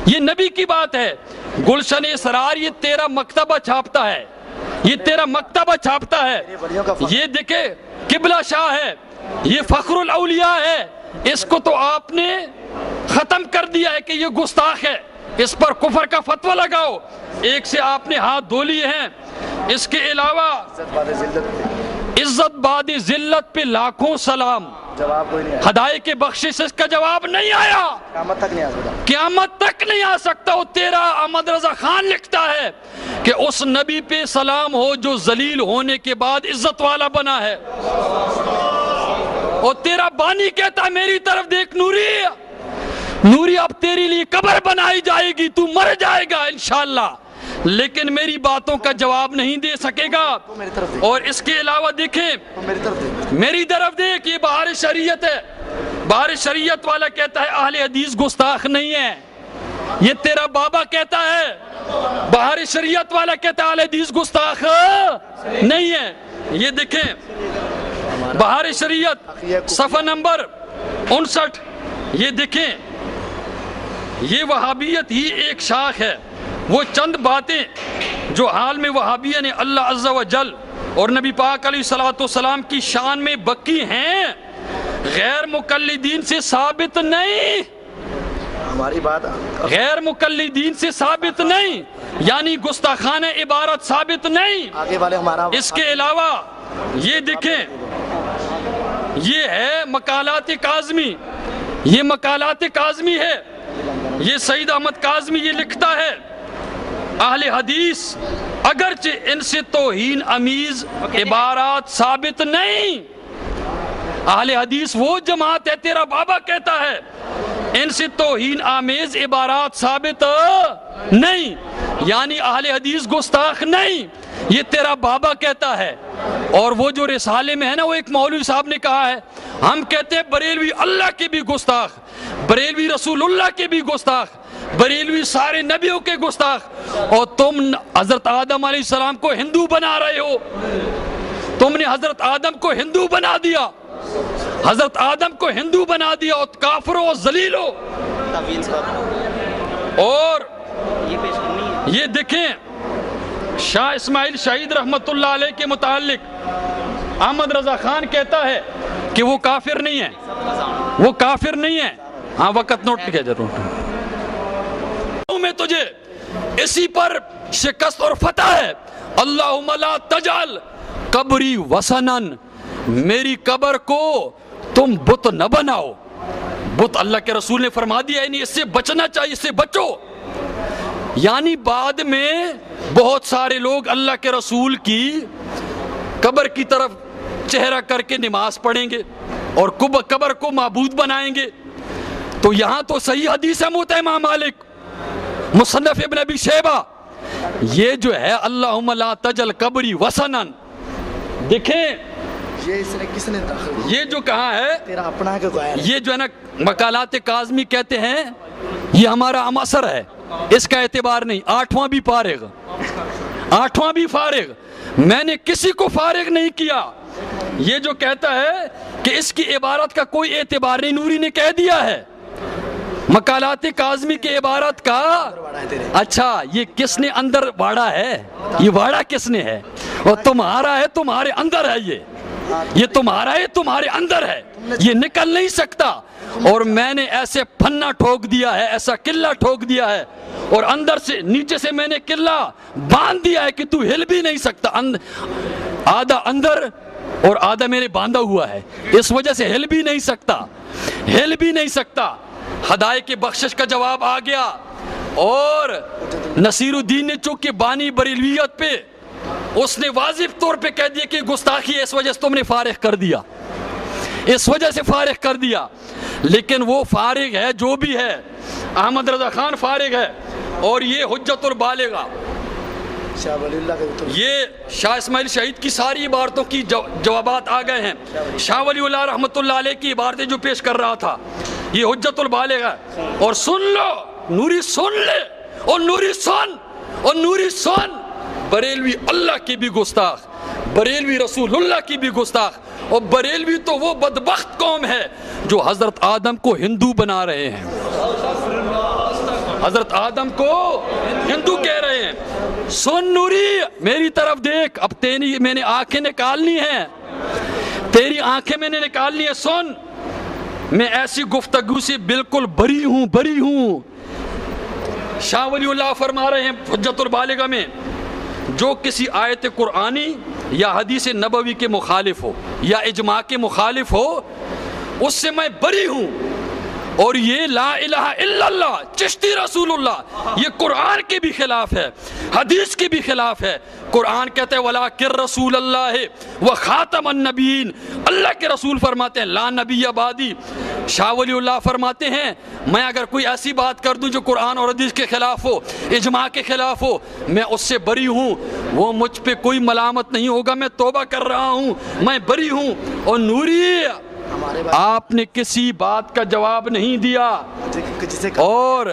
یہ نبی کی بات ہے۔ گلشن اسرار یہ تیرا مکتبہ چھاپتا ہے، یہ تیرا مکتبہ چھاپتا ہے، یہ دیکھے قبلہ شاہ ہے، یہ فخر الاولیاء ہے، اس کو تو آپ نے ختم کر دیا ہے کہ یہ گستاخ ہے، اس پر کفر کا فتویٰ لگاؤ۔ ایک سے آپ نے ہاتھ دھو لیے ہیں، اس کے علاوہ عزت بعد ذلت پہ لاکھوں سلام. جواب کوئی نہیں آیا, ہدایت کے بخشش اس کا جواب نہیں آیا, قیامت تک نہیں آ سکتا. قیامت تک نہیں آ سکتا. وہ تیرا احمد رضا خان لکھتا ہے کہ اس نبی پہ سلام ہو جو ذلیل ہونے کے بعد عزت والا بنا ہے. اور تیرا بانی کہتا ہے میری طرف دیکھ نوری, نوری اب تیری لیے قبر بنائی جائے گی, تو مر جائے گا انشاءاللہ, لیکن میری باتوں کا جواب نہیں دے سکے گا. اور اس کے علاوہ دیکھیں, میری طرف دیکھ, یہ بہار شریعت ہے. بہار شریعت والا کہتا ہے اہل حدیث گستاخ نہیں ہے, یہ تیرا بابا کہتا ہے. بہار شریعت والا کہتا ہے اہل حدیث گستاخ نہیں ہے. یہ دیکھیں بہار شریعت صفحہ نمبر 59, یہ دیکھیں, یہ وہابیت ہی ایک شاخ ہے. وہ چند باتیں جو حال میں وہابیہ نے اللہ عز و جل اور نبی پاک علیہ الصلوۃ والسلام کی شان میں بکی ہیں, غیر مقلدین سے ثابت نہیں. ہماری بات غیر مقلدین سے ثابت نہیں, یعنی گستاخانہ عبارت ثابت نہیں. آگے والے ہمارا. اس کے علاوہ یہ دیکھیں, یہ ہے مقالات کاظمی, یہ مقالات کاظمی ہے. یہ سعید احمد کاظمی یہ لکھتا ہے اہل حدیث اگرچہ ان سے توہین امیز عبارات ثابت نہیں. اہل حدیث وہ جماعت ہے, تیرا بابا کہتا ہے ان سے توہین آمیز عبارات ثابت نہیں, یعنی اہل حدیث گستاخ نہیں, یہ تیرا بابا کہتا ہے. اور وہ جو رسالے میں ہے نا, وہ ایک مولوی صاحب نے کہا ہے ہم کہتے ہیں بریلوی اللہ کے بھی گستاخ, بریلوی رسول اللہ کے بھی گستاخ, بریلوی سارے نبیوں کے گستاخ, اور تم حضرت آدم علیہ السلام کو ہندو بنا رہے ہو. تم نے حضرت آدم کو ہندو بنا دیا, حضرت آدم کو ہندو بنا دیا, اور کافروں اور ذلیلوں. اور یہ دیکھیں شاہ اسماعیل شہید رحمت اللہ علیہ کے متعلق احمد رضا خان کہتا ہے کہ وہ کافر نہیں ہے, وہ کافر نہیں ہے. ہاں وقت نوٹ کیا ضرور, میں تجھے اسی پر شکست اور فتح ہے. اللہم لا تجعل قبری وثنن, میری قبر کو تم بت نہ بناؤ. بت اللہ کے رسول نے فرما دیا, یعنی اس سے بچنا چاہیے, اس سے بچو. یعنی بعد میں بہت سارے لوگ اللہ کے رسول کی قبر کی طرف چہرہ کر کے نماز پڑھیں گے اور قبر کو معبود بنائیں گے. تو یہاں تو صحیح حدیث ہے موطا امام مالک, مصنف ابن ابی شیبہ, یہ جو ہے اللہم لا تجعل قبری وثنن. دیکھیں یہ اس نے کس نے داخل, یہ جو کہا ہے تیرا اپنا ہے کہ کوئی ہے؟ یہ جو ہے نا مقالات کاظمی کہتے ہیں یہ ہمارا اماثر ہے, اس کا اعتبار نہیں. 8واں بھی فارغ, 8واں بھی فارغ, میں نے کسی کو فارغ نہیں کیا. یہ جو کہتا ہے کہ اس کی عبارت کا کوئی اعتبار نہیں, نوری نے کہہ دیا ہے مقالات کاظمی کی عبارت کا. اچھا یہ کس نے اندر واڑا ہے, یہ واڑا کس نے ہے؟ اور تمہارا ہے, تمہارے اندر ہے, یہ تمہارا ہے, تمہارے اندر ہے, یہ نکل نہیں سکتا. اور میں نے ایسے پھنا ٹھوک دیا ہے, ایسا قلعہ ٹھوک دیا ہے, اور اندر سے نیچے سے میں نے قلعہ باندھ دیا ہے کہ تو ہل بھی نہیں سکتا. آدھا اندر اور آدھا میرے باندھا ہوا ہے, اس وجہ سے ہل بھی نہیں سکتا, ہل بھی نہیں سکتا. ہدایت کی بخشش کا جواب آ گیا. اور نصیر الدین نے چونکہ بانی بریلویت پہ اس نے واضح طور پہ کہہ دیا کہ گستاخی ہے, اس وجہ سے تم نے فارغ کر دیا, اس وجہ سے فارغ کر دیا. لیکن وہ فارغ ہے جو بھی ہے, احمد رضا خان فارغ ہے. اور یہ حجت البالغہ, یہ شاہ اسماعیل شہید کی ساری عبارتوں کی جوابات آ گئے ہیں. شاہ ولی اللہ رحمت اللہ علیہ کی عبارتیں جو پیش کر رہا تھا, یہ حجت البالغہ. اور سن لو نوری, سن لے, اور نوری سن, اور نوری سن, بریلوی اللہ کی بھی گستاخ, بریلوی رسول اللہ کی بھی گستاخ. اور بریلوی تو وہ بدبخت قوم ہے جو حضرت آدم کو ہندو بنا رہے ہیں, حضرت آدم کو ہندو کہہ رہے ہیں. سن نوری میری طرف دیکھ, اب تیری میں نے آنکھیں نکالنی ہیں, تیری آنکھیں میں نے نکالنی ہے. سن, میں ایسی گفتگو سے بالکل بری ہوں, بری ہوں. شاہ ولی اللہ فرما رہے ہیں حجت البالغہ میں جو کسی آیت قرآنی یا حدیث نبوی کے مخالف ہو یا اجماع کے مخالف ہو اس سے میں بری ہوں. اور یہ لا الہ الا اللہ چشتی رسول اللہ یہ قرآن کے بھی خلاف ہے, حدیث کے بھی خلاف ہے. قرآن کہتے ہیں وَلَٰكِن رسول اللہ وَخَاتَمَ النَّبِيِّينَ, اللہ کے رسول فرماتے ہیں لا نبی بعدی. شاہ ولی اللہ فرماتے ہیں میں اگر کوئی ایسی بات کر دوں جو قرآن اور حدیث کے خلاف ہو, اجماع کے خلاف ہو, میں اس سے بری ہوں. وہ مجھ پہ کوئی ملامت نہیں ہوگا, میں توبہ کر رہا ہوں, میں بری ہوں. اور نوری آپ نے کسی بات کا جواب نہیں دیا. اور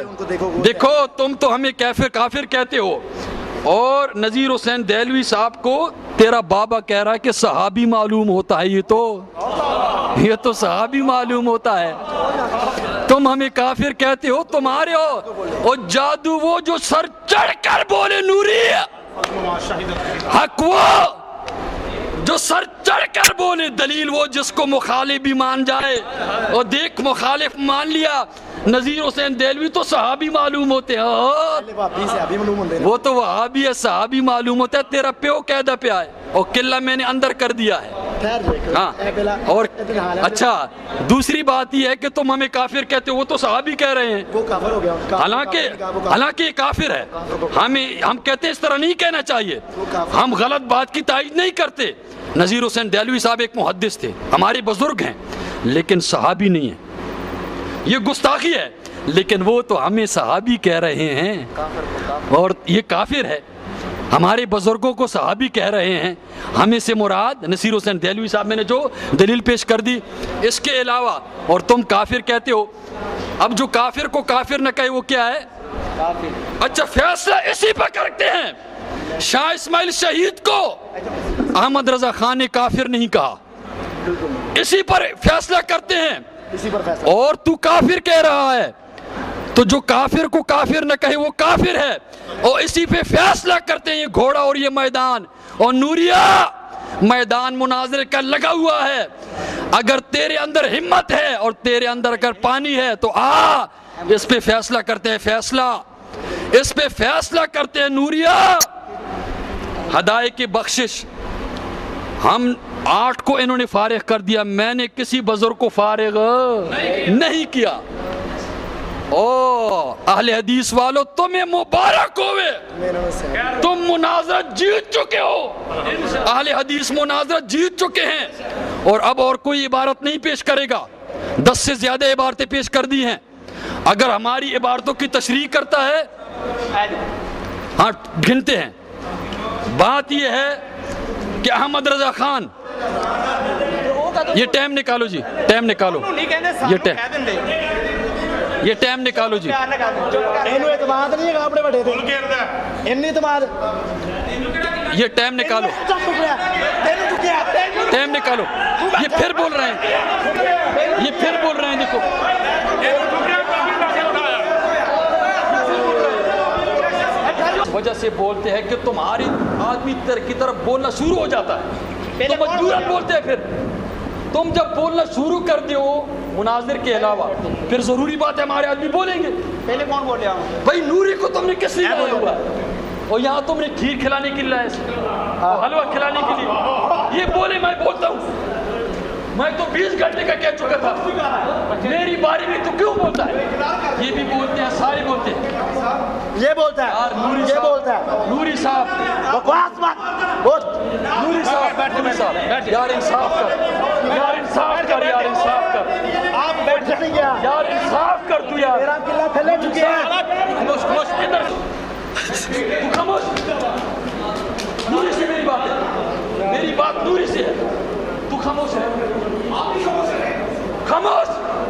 دیکھو تم تو ہمیں کافر کہتے ہو, اور نذیر حسین دہلوی صاحب کو تیرا بابا کہہ رہا ہے کہ صحابی معلوم ہوتا ہے. یہ تو صحابی معلوم ہوتا ہے. تم ہمیں کافر کہتے ہو, تمہارے ہو اور جادو وہ جو سر چڑھ کر بولے نوری حق, وہ جو سر چڑھ کر بولے دلیل وہ جس کو مخالف بھی مان جائے. اور دیکھ مخالف مان لیا, نذیر حسین دہلوی تو صحابی معلوم ہوتے ہیں, وہ تو وہابی ہے, صحابی معلوم ہوتا ہے. تیرا پیو قیدہ پہ آئے اور قلعہ میں نے اندر کر دیا ہے. ہاں, اور اچھا دوسری بات یہ ہے کہ تم ہمیں کافر کہتے ہو, وہ تو صحابی کہہ رہے ہیں, حالانکہ یہ کافر ہے. ہم کہتے ہیں اس طرح نہیں کہنا چاہیے, ہم غلط بات کی تائید نہیں کرتے. نذیر حسین دہلوی صاحب ایک محدث تھے, ہمارے بزرگ ہیں, لیکن صحابی نہیں ہیں. یہ گستاخی ہے, لیکن وہ تو ہمیں صحابی کہہ رہے ہیں اور یہ کافر ہے. ہمارے بزرگوں کو صحابی کہہ رہے ہیں, ہمیں سے مراد نصیر حسین دہلوی صاحب میں نے جو دلیل پیش کر دی. اس کے علاوہ اور تم کافر کہتے ہو. اب جو کافر کو کافر نہ کہے وہ کیا ہے؟ اچھا فیصلہ اسی پر کرتے ہیں. شاہ اسماعیل شہید کو احمد رضا خان نے کافر نہیں کہا, اسی پر فیصلہ کرتے ہیں. اور تو کافر کہہ رہا ہے, تو جو کافر کو کافر نہ کہے وہ کافر ہے, اور اسی پہ فیصلہ کرتے ہیں. یہ گھوڑا اور یہ میدان, اور نوریا میدان مناظرے کا لگا ہوا ہے. اگر تیرے اندر ہمت ہے اور تیرے اندر اگر پانی ہے تو آ, اس پہ فیصلہ کرتے ہیں. اس پہ فیصلہ کرتے ہیں. نوریا ہدایے کی بخشش, ہم 8 کو انہوں نے فارغ کر دیا, میں نے کسی بزرگ کو فارغ نہیں کیا. او اہل حدیث والو تمہیں مبارک ہوئے, تم مناظرت جیت چکے ہو. اہل حدیث مناظرت جیت چکے ہیں, اور اب اور کوئی عبارت نہیں پیش کرے گا. 10 سے زیادہ عبارتیں پیش کر دی ہیں. اگر ہماری عبارتوں کی تشریح کرتا ہے, ہاں گنتے ہیں. بات یہ ہے کہ احمد رضا خان, یہ ٹائم نکالو جی, ٹائم نکالو, یہ ٹائم نکالو جی. یہ ٹائم نکالو, ٹائم نکالو. یہ پھر بول رہے ہیں, یہ پھر بول رہے ہیں. دیکھو وجہ سے بولتے ہیں کہ تمہاری آدمی کی طرف بولنا شروع ہو جاتا ہے, تو مجبوراً بولتے ہیں. پھر تم جب بولنا شروع کرتے ہو مناظر کے علاوہ, پھر ضروری بات ہے ہمارے آدمی بولیں گے. پہلے کون بولے ہوں بھائی نوری کو تم نے کس لیے لایا ہوا ہے, اور یہاں تم نے کھیر کھلانے کے لیے لایا, حلوہ کھلانے کے لیے. یہ بولے میں بولتا ہوں, میں تو 20 گھنٹے کا کہہ چکا تھا, میری باری میں تو کیوں بولتا ہے. یہ بھی بولتے ہیں, سارے بولتے ہیں. یہ بولتا ہے, یہ بولتا ہے نوری صاحب, بکواس مت. نوری صاحب یار انصاف کر, یار انصاف کر, یار انصاف کر. آپ بیٹھ نہیں گیا یار انصاف کر تو یار. میرا قلعہ تھلے چکے ہیں. خاموش ادھر, تو خاموش. نوری سے میری بات ہے, میری بات نوری سے ہے. تو خاموش ہے, خاموش.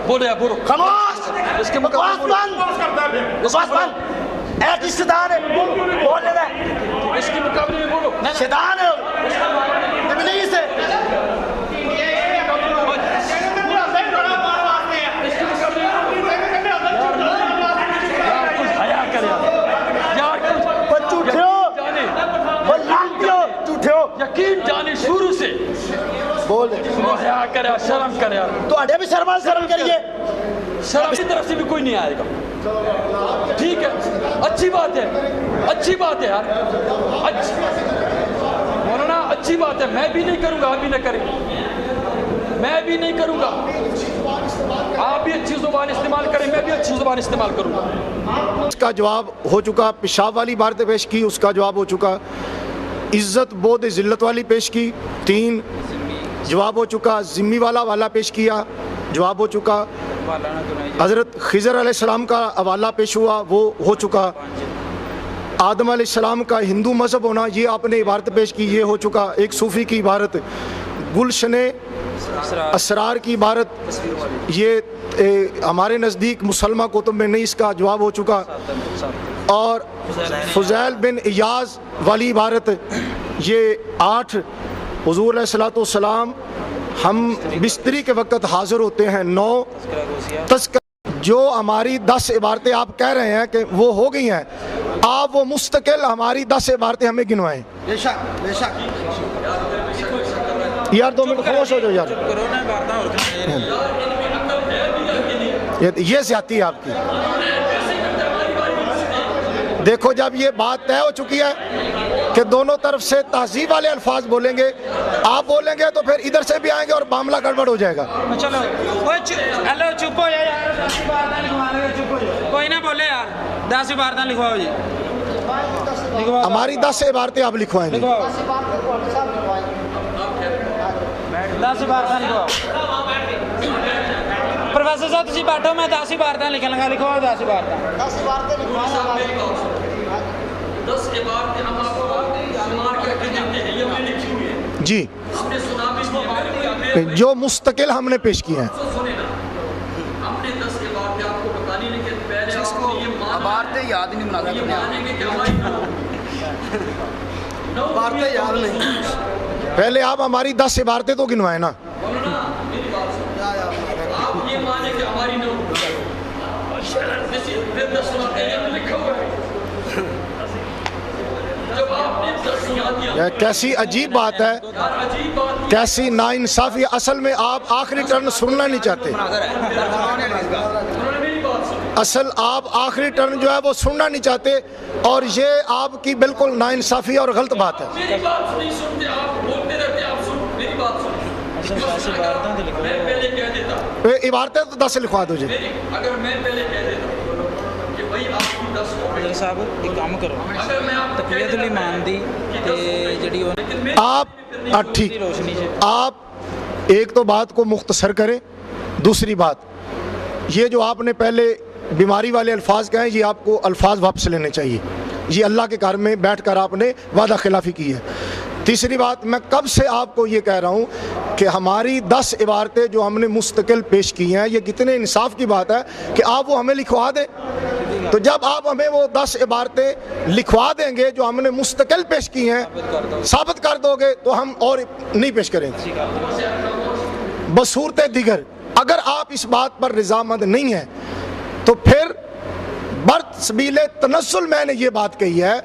بولے بولو خاموش. اس کے بکواس بند, بکواس بند. ایک رشتہ دار ہے, بول رہا ہے. اس کے مقابلے میں بولو. شیطان ہے, ابلیس ہے. یقین جانے شروع سے بول دے, حیا کرے, شرم کرے. تو اڈے بھی شرم کریے. شرم کی طرف سے بھی کوئی نہیں آئے گا. ٹھیک ہے, اچھی بات ہے, اچھی بات ہے یار, مولانا اچھی بات ہے, میں بھی نہیں کروں گا, آپ بھی نہ کریں, میں بھی نہیں کروں گا, آپ بھی اچھی زبان استعمال کریں, میں بھی اچھی زبان استعمال کروں گا. اس کا جواب ہو چکا, پیشاب والی عبارتیں پیش کی, اس کا جواب ہو چکا, عزت بود ذلت والی پیش کی 3, جواب ہو چکا, ذمی والا پیش کیا, جواب ہو چکا, حضرت خضر علیہ السلام کا حوالہ پیش ہوا, وہ ہو چکا, آدم علیہ السلام کا ہندو مذہب ہونا, یہ آپ نے عبارت پیش کی, یہ ہو چکا, ایک صوفی کی عبارت, گلشن اسرار کی عبارت, یہ ہمارے نزدیک مسلمہ کتب میں نہیں, اس کا جواب ہو چکا, اور فضیل بن ایاز والی عبارت, یہ 8, حضور علیہ الصلوۃ والسلام ہم بستری کے وقت حاضر ہوتے ہیں, 9, تذکرہ. جو ہماری 10 عبارتیں آپ کہہ رہے ہیں کہ وہ ہو گئی ہیں, آپ وہ مستقل ہماری 10 عبارتیں ہمیں گنوائیں. بے شک بے شک. یار 2 منٹ خاموش ہو جاؤ یار, یہ زیادتی ہے آپ کی. دیکھو جب یہ بات طے ہو چکی ہے کہ دونوں طرف سے تہذیب والے الفاظ بولیں گے, آپ بولیں گے تو پھر ادھر سے بھی آئیں گے اور معاملہ گڑبڑ ہو جائے گا. چلو ہلو چپ ہو یار, کوئی نہ بولے یار, 10 عبارتیں لکھواؤ جی, ہماری 10 عبارتیں آپ لکھوائیں گے. 10 عبارتیں لکھواؤ. پروفیسر صاحب تسی بیٹھو, میں 10 عبارتیں لکھ لوں گا, لکھواؤ 10 عبارتیں. 10 عبارتیں لکھواؤ. 10 عبارتیں ہم آپ کو شمار کر کے دیتے ہیں, یہ ہم نے لکھی ہوئی ہے جی, ہم نے سنا بھی نہیں, جو مستقل ہم نے پیش کیے ہیں. سنیں نا, ہم نے 10 عبارتیں آپ کو بتانی, لیکن پہلے آپ کو یہ عبارتیں یاد نہیں بنا یہ مانیں گے کہ ہماری عبارتیں یاد نہیں. پہلے آپ ہماری 10 عبارتیں تو گنوائیں نا. آپ یہ مانیں کہ ہماری نہ پھر 10 سناتے ہیں لکھا ہوا ہے. جب آپ نے 10 سنا دیا, کیسی عجیب بات ہے, عجیب بات, کیسی ناانصافی. اصل میں آپ آخری ٹرن سننا نہیں چاہتے, اصل آپ آخری ٹرن جو ہے وہ سننا نہیں چاہتے, اور یہ آپ کی بالکل ناانصافی اور غلط بات ہے. میری بات نہیں سنتے, آپ بولتے رہتے, آپ سن میری بات سن. میں پہلے کہہ دیتا, عبارتیں تو 10 لکھوا دو جی. اگر میں پہلے کہہ دیتا کہ بھائی آپ کی 10 ہو گئی, صاحب ایک کام کرو, اگر میں آپ تقویت الایمان دی تے جڑی آپ ٹھیک, آپ ایک تو بات کو مختصر کریں. دوسری بات, یہ جو آپ نے پہلے بیماری والے الفاظ کہیں, یہ آپ کو الفاظ واپس لینے چاہیے. یہ اللہ کے گھر میں بیٹھ کر آپ نے وعدہ خلافی کی ہے. تیسری بات, میں کب سے آپ کو یہ کہہ رہا ہوں کہ ہماری 10 عبارتیں جو ہم نے مستقل پیش کی ہیں, یہ کتنے انصاف کی بات ہے کہ آپ وہ ہمیں لکھوا دیں. تو جب آپ ہمیں وہ 10 عبارتیں لکھوا دیں گے جو ہم نے مستقل پیش کی ہیں, ثابت کر دو گے, تو ہم اور نہیں پیش کریں گے. بصورت دیگر اگر آپ اس بات پر رضامند نہیں ہیں تو پھر برت سبیل تنزل میں نے یہ بات کہی ہے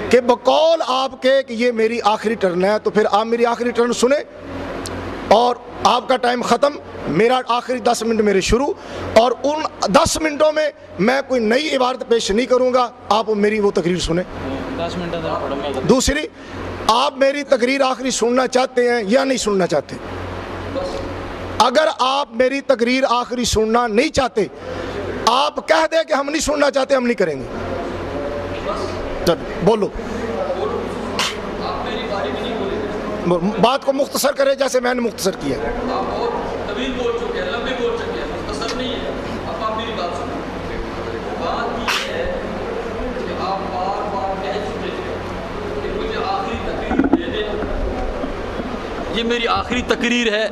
کہ بقول آپ کے کہ یہ میری آخری ٹرن ہے, تو پھر آپ میری آخری ٹرن سنیں, اور آپ کا ٹائم ختم, میرا آخری 10 منٹ میرے شروع, اور ان 10 منٹوں میں میں کوئی نئی عبارت پیش نہیں کروں گا, آپ میری وہ تقریر سنیں. 10 منٹ. دوسری, آپ میری تقریر آخری سننا چاہتے ہیں یا نہیں سننا چاہتے؟ اگر آپ میری تقریر آخری سننا نہیں چاہتے, آپ کہہ دیں کہ ہم نہیں سننا چاہتے, ہم نہیں کریں گے. بولو, بات کو مختصر کرے جیسے میں نے مختصر کیا. آپ بہت طویل بول چکے ہیں, لمبے بول چکے ہیں, مختصر نہیں ہے. اب آپ میری بات سنیں. بات یہ ہے کہ آپ بار بار کہہ چکے ہیں کہ مجھے آخری تقریر دے دیں. یہ میری آخری تقریر ہے,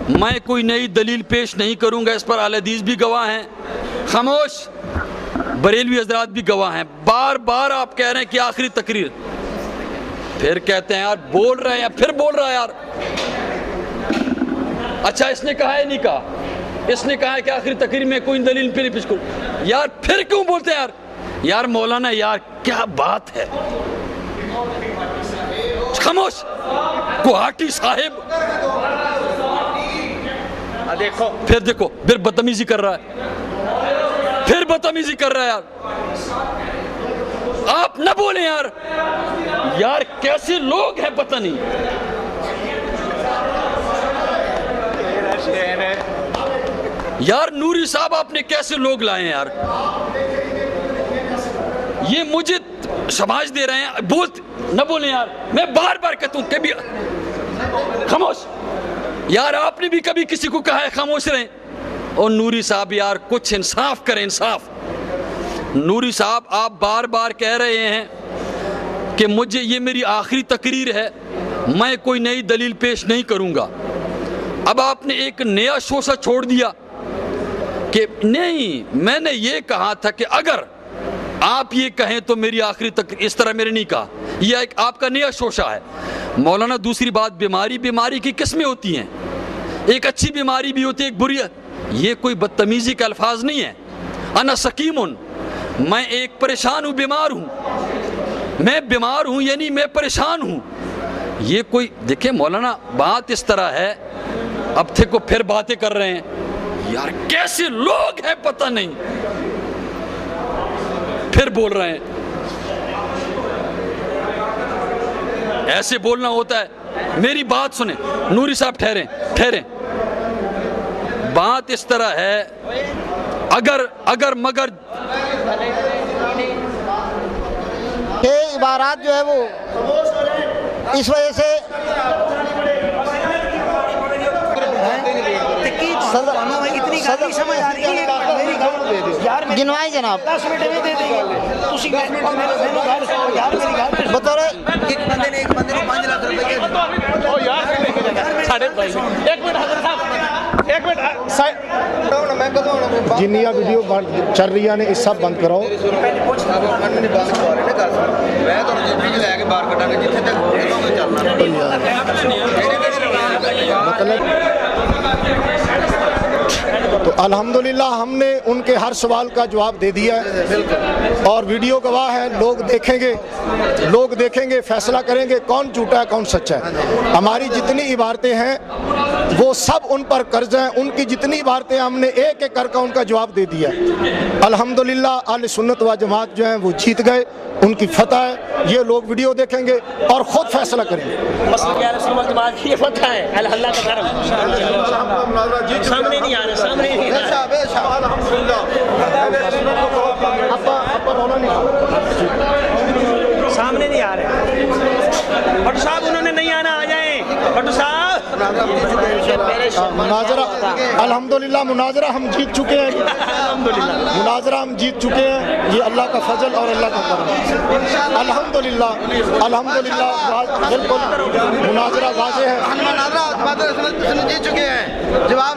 میں کوئی نئی دلیل پیش نہیں کروں گا, اس پر اہل حدیث بھی گواہ ہیں, خاموش بریلوی حضرات بھی گواہ ہیں. بار بار آپ کہہ رہے ہیں کہ آخری تقریر, پھر کہتے ہیں یار بول رہے ہیں, پھر بول رہا ہے یار. اچھا اس نے کہا ہے نہیں کہا, اس نے کہا ہے کہ آخری تقریر میں کوئی دلیل پہ نہیں پیش کروں, یار پھر کیوں بولتے ہیں یار. یار مولانا یار کیا بات ہے, خاموش گوہاٹی صاحب. دیکھو پھر دیکھو, پھر بدتمیزی کر رہا ہے. پھر بدتمیزی کر رہا ہے یار. آپ نہ بولیں یار. یار کیسے لوگ ہیں پتہ نہیں. یار نوری صاحب آپ نے کیسے لوگ لائے ہیں یار. یہ مجھے سمجھ دے رہے ہیں. نہ بولیں یار. میں بار بار کہتا ہوں کبھی خاموش. یار آپ نے بھی کبھی کسی کو کہا ہے خاموش رہیں؟ اور نوری صاحب یار کچھ انصاف کریں, انصاف. نوری صاحب آپ بار بار کہہ رہے ہیں کہ مجھے یہ میری آخری تقریر ہے, میں کوئی نئی دلیل پیش نہیں کروں گا. اب آپ نے ایک نیا شوشہ چھوڑ دیا کہ نہیں, میں نے یہ کہا تھا کہ اگر آپ یہ کہیں تو میری آخری تقریر. اس طرح میں نے نہیں کہا. یہ ایک آپ کا نیا شوشہ ہے مولانا. دوسری بات, بیماری کی قسمیں ہوتی ہیں. ایک اچھی بیماری بھی ہوتی ہے, ایک بری. یہ کوئی بدتمیزی کے الفاظ نہیں ہے. انا سقیمن, میں ایک پریشان ہوں, بیمار ہوں. میں بیمار ہوں یعنی میں پریشان ہوں. یہ کوئی دیکھیں مولانا بات اس طرح ہے. اب تھے کو پھر باتیں کر رہے ہیں یار. کیسے لوگ ہیں پتہ نہیں. پھر بول رہے ہیں. ایسے بولنا ہوتا ہے. میری بات سنیں نوری صاحب, ٹھہریں. بات اس طرح ہے, اگر مگر یہ عبارات جو ہے وہ اس وجہ سے گنوائیں جناب بطور جنیا ویڈیو چل رہی ہے نے اس سب بند کرو. تو الحمدللہ ہم نے ان کے ہر سوال کا جواب دے دیا ہے اور ویڈیو گواہ ہے. لوگ دیکھیں گے فیصلہ کریں گے کون جھوٹا ہے کون سچا ہے. ہماری جتنی عبارتیں ہیں وہ سب ان پر قرض ہیں. ان کی جتنی عبارتیں ہم نے ایک ایک کر ان کا جواب دے دیا ہے. الحمدللہ اہل سنت و جماعت جو ہیں وہ جیت گئے, ان کی فتح ہے. یہ لوگ ویڈیو دیکھیں گے اور خود فیصلہ کریں گے. یہ فتح ہے اللہ کا کرم. سامنے نہیں آ رہے, سامنے نہیں آ رہے. سامنے نہیں آ رہے. بٹ صاحب انہوں نے نہیں آنا, آ جائیں. بٹ صاحب مناظرہ الحمدللہ مناظرہ ہم جیت چکے ہیں. مناظرہ ہم جیت چکے ہیں. یہ اللہ کا فضل اور اللہ کا کرم ہے. الحمدللہ بالکل مناظرہ واضح ہے. مناظرہ جیت چکے ہیں. جواب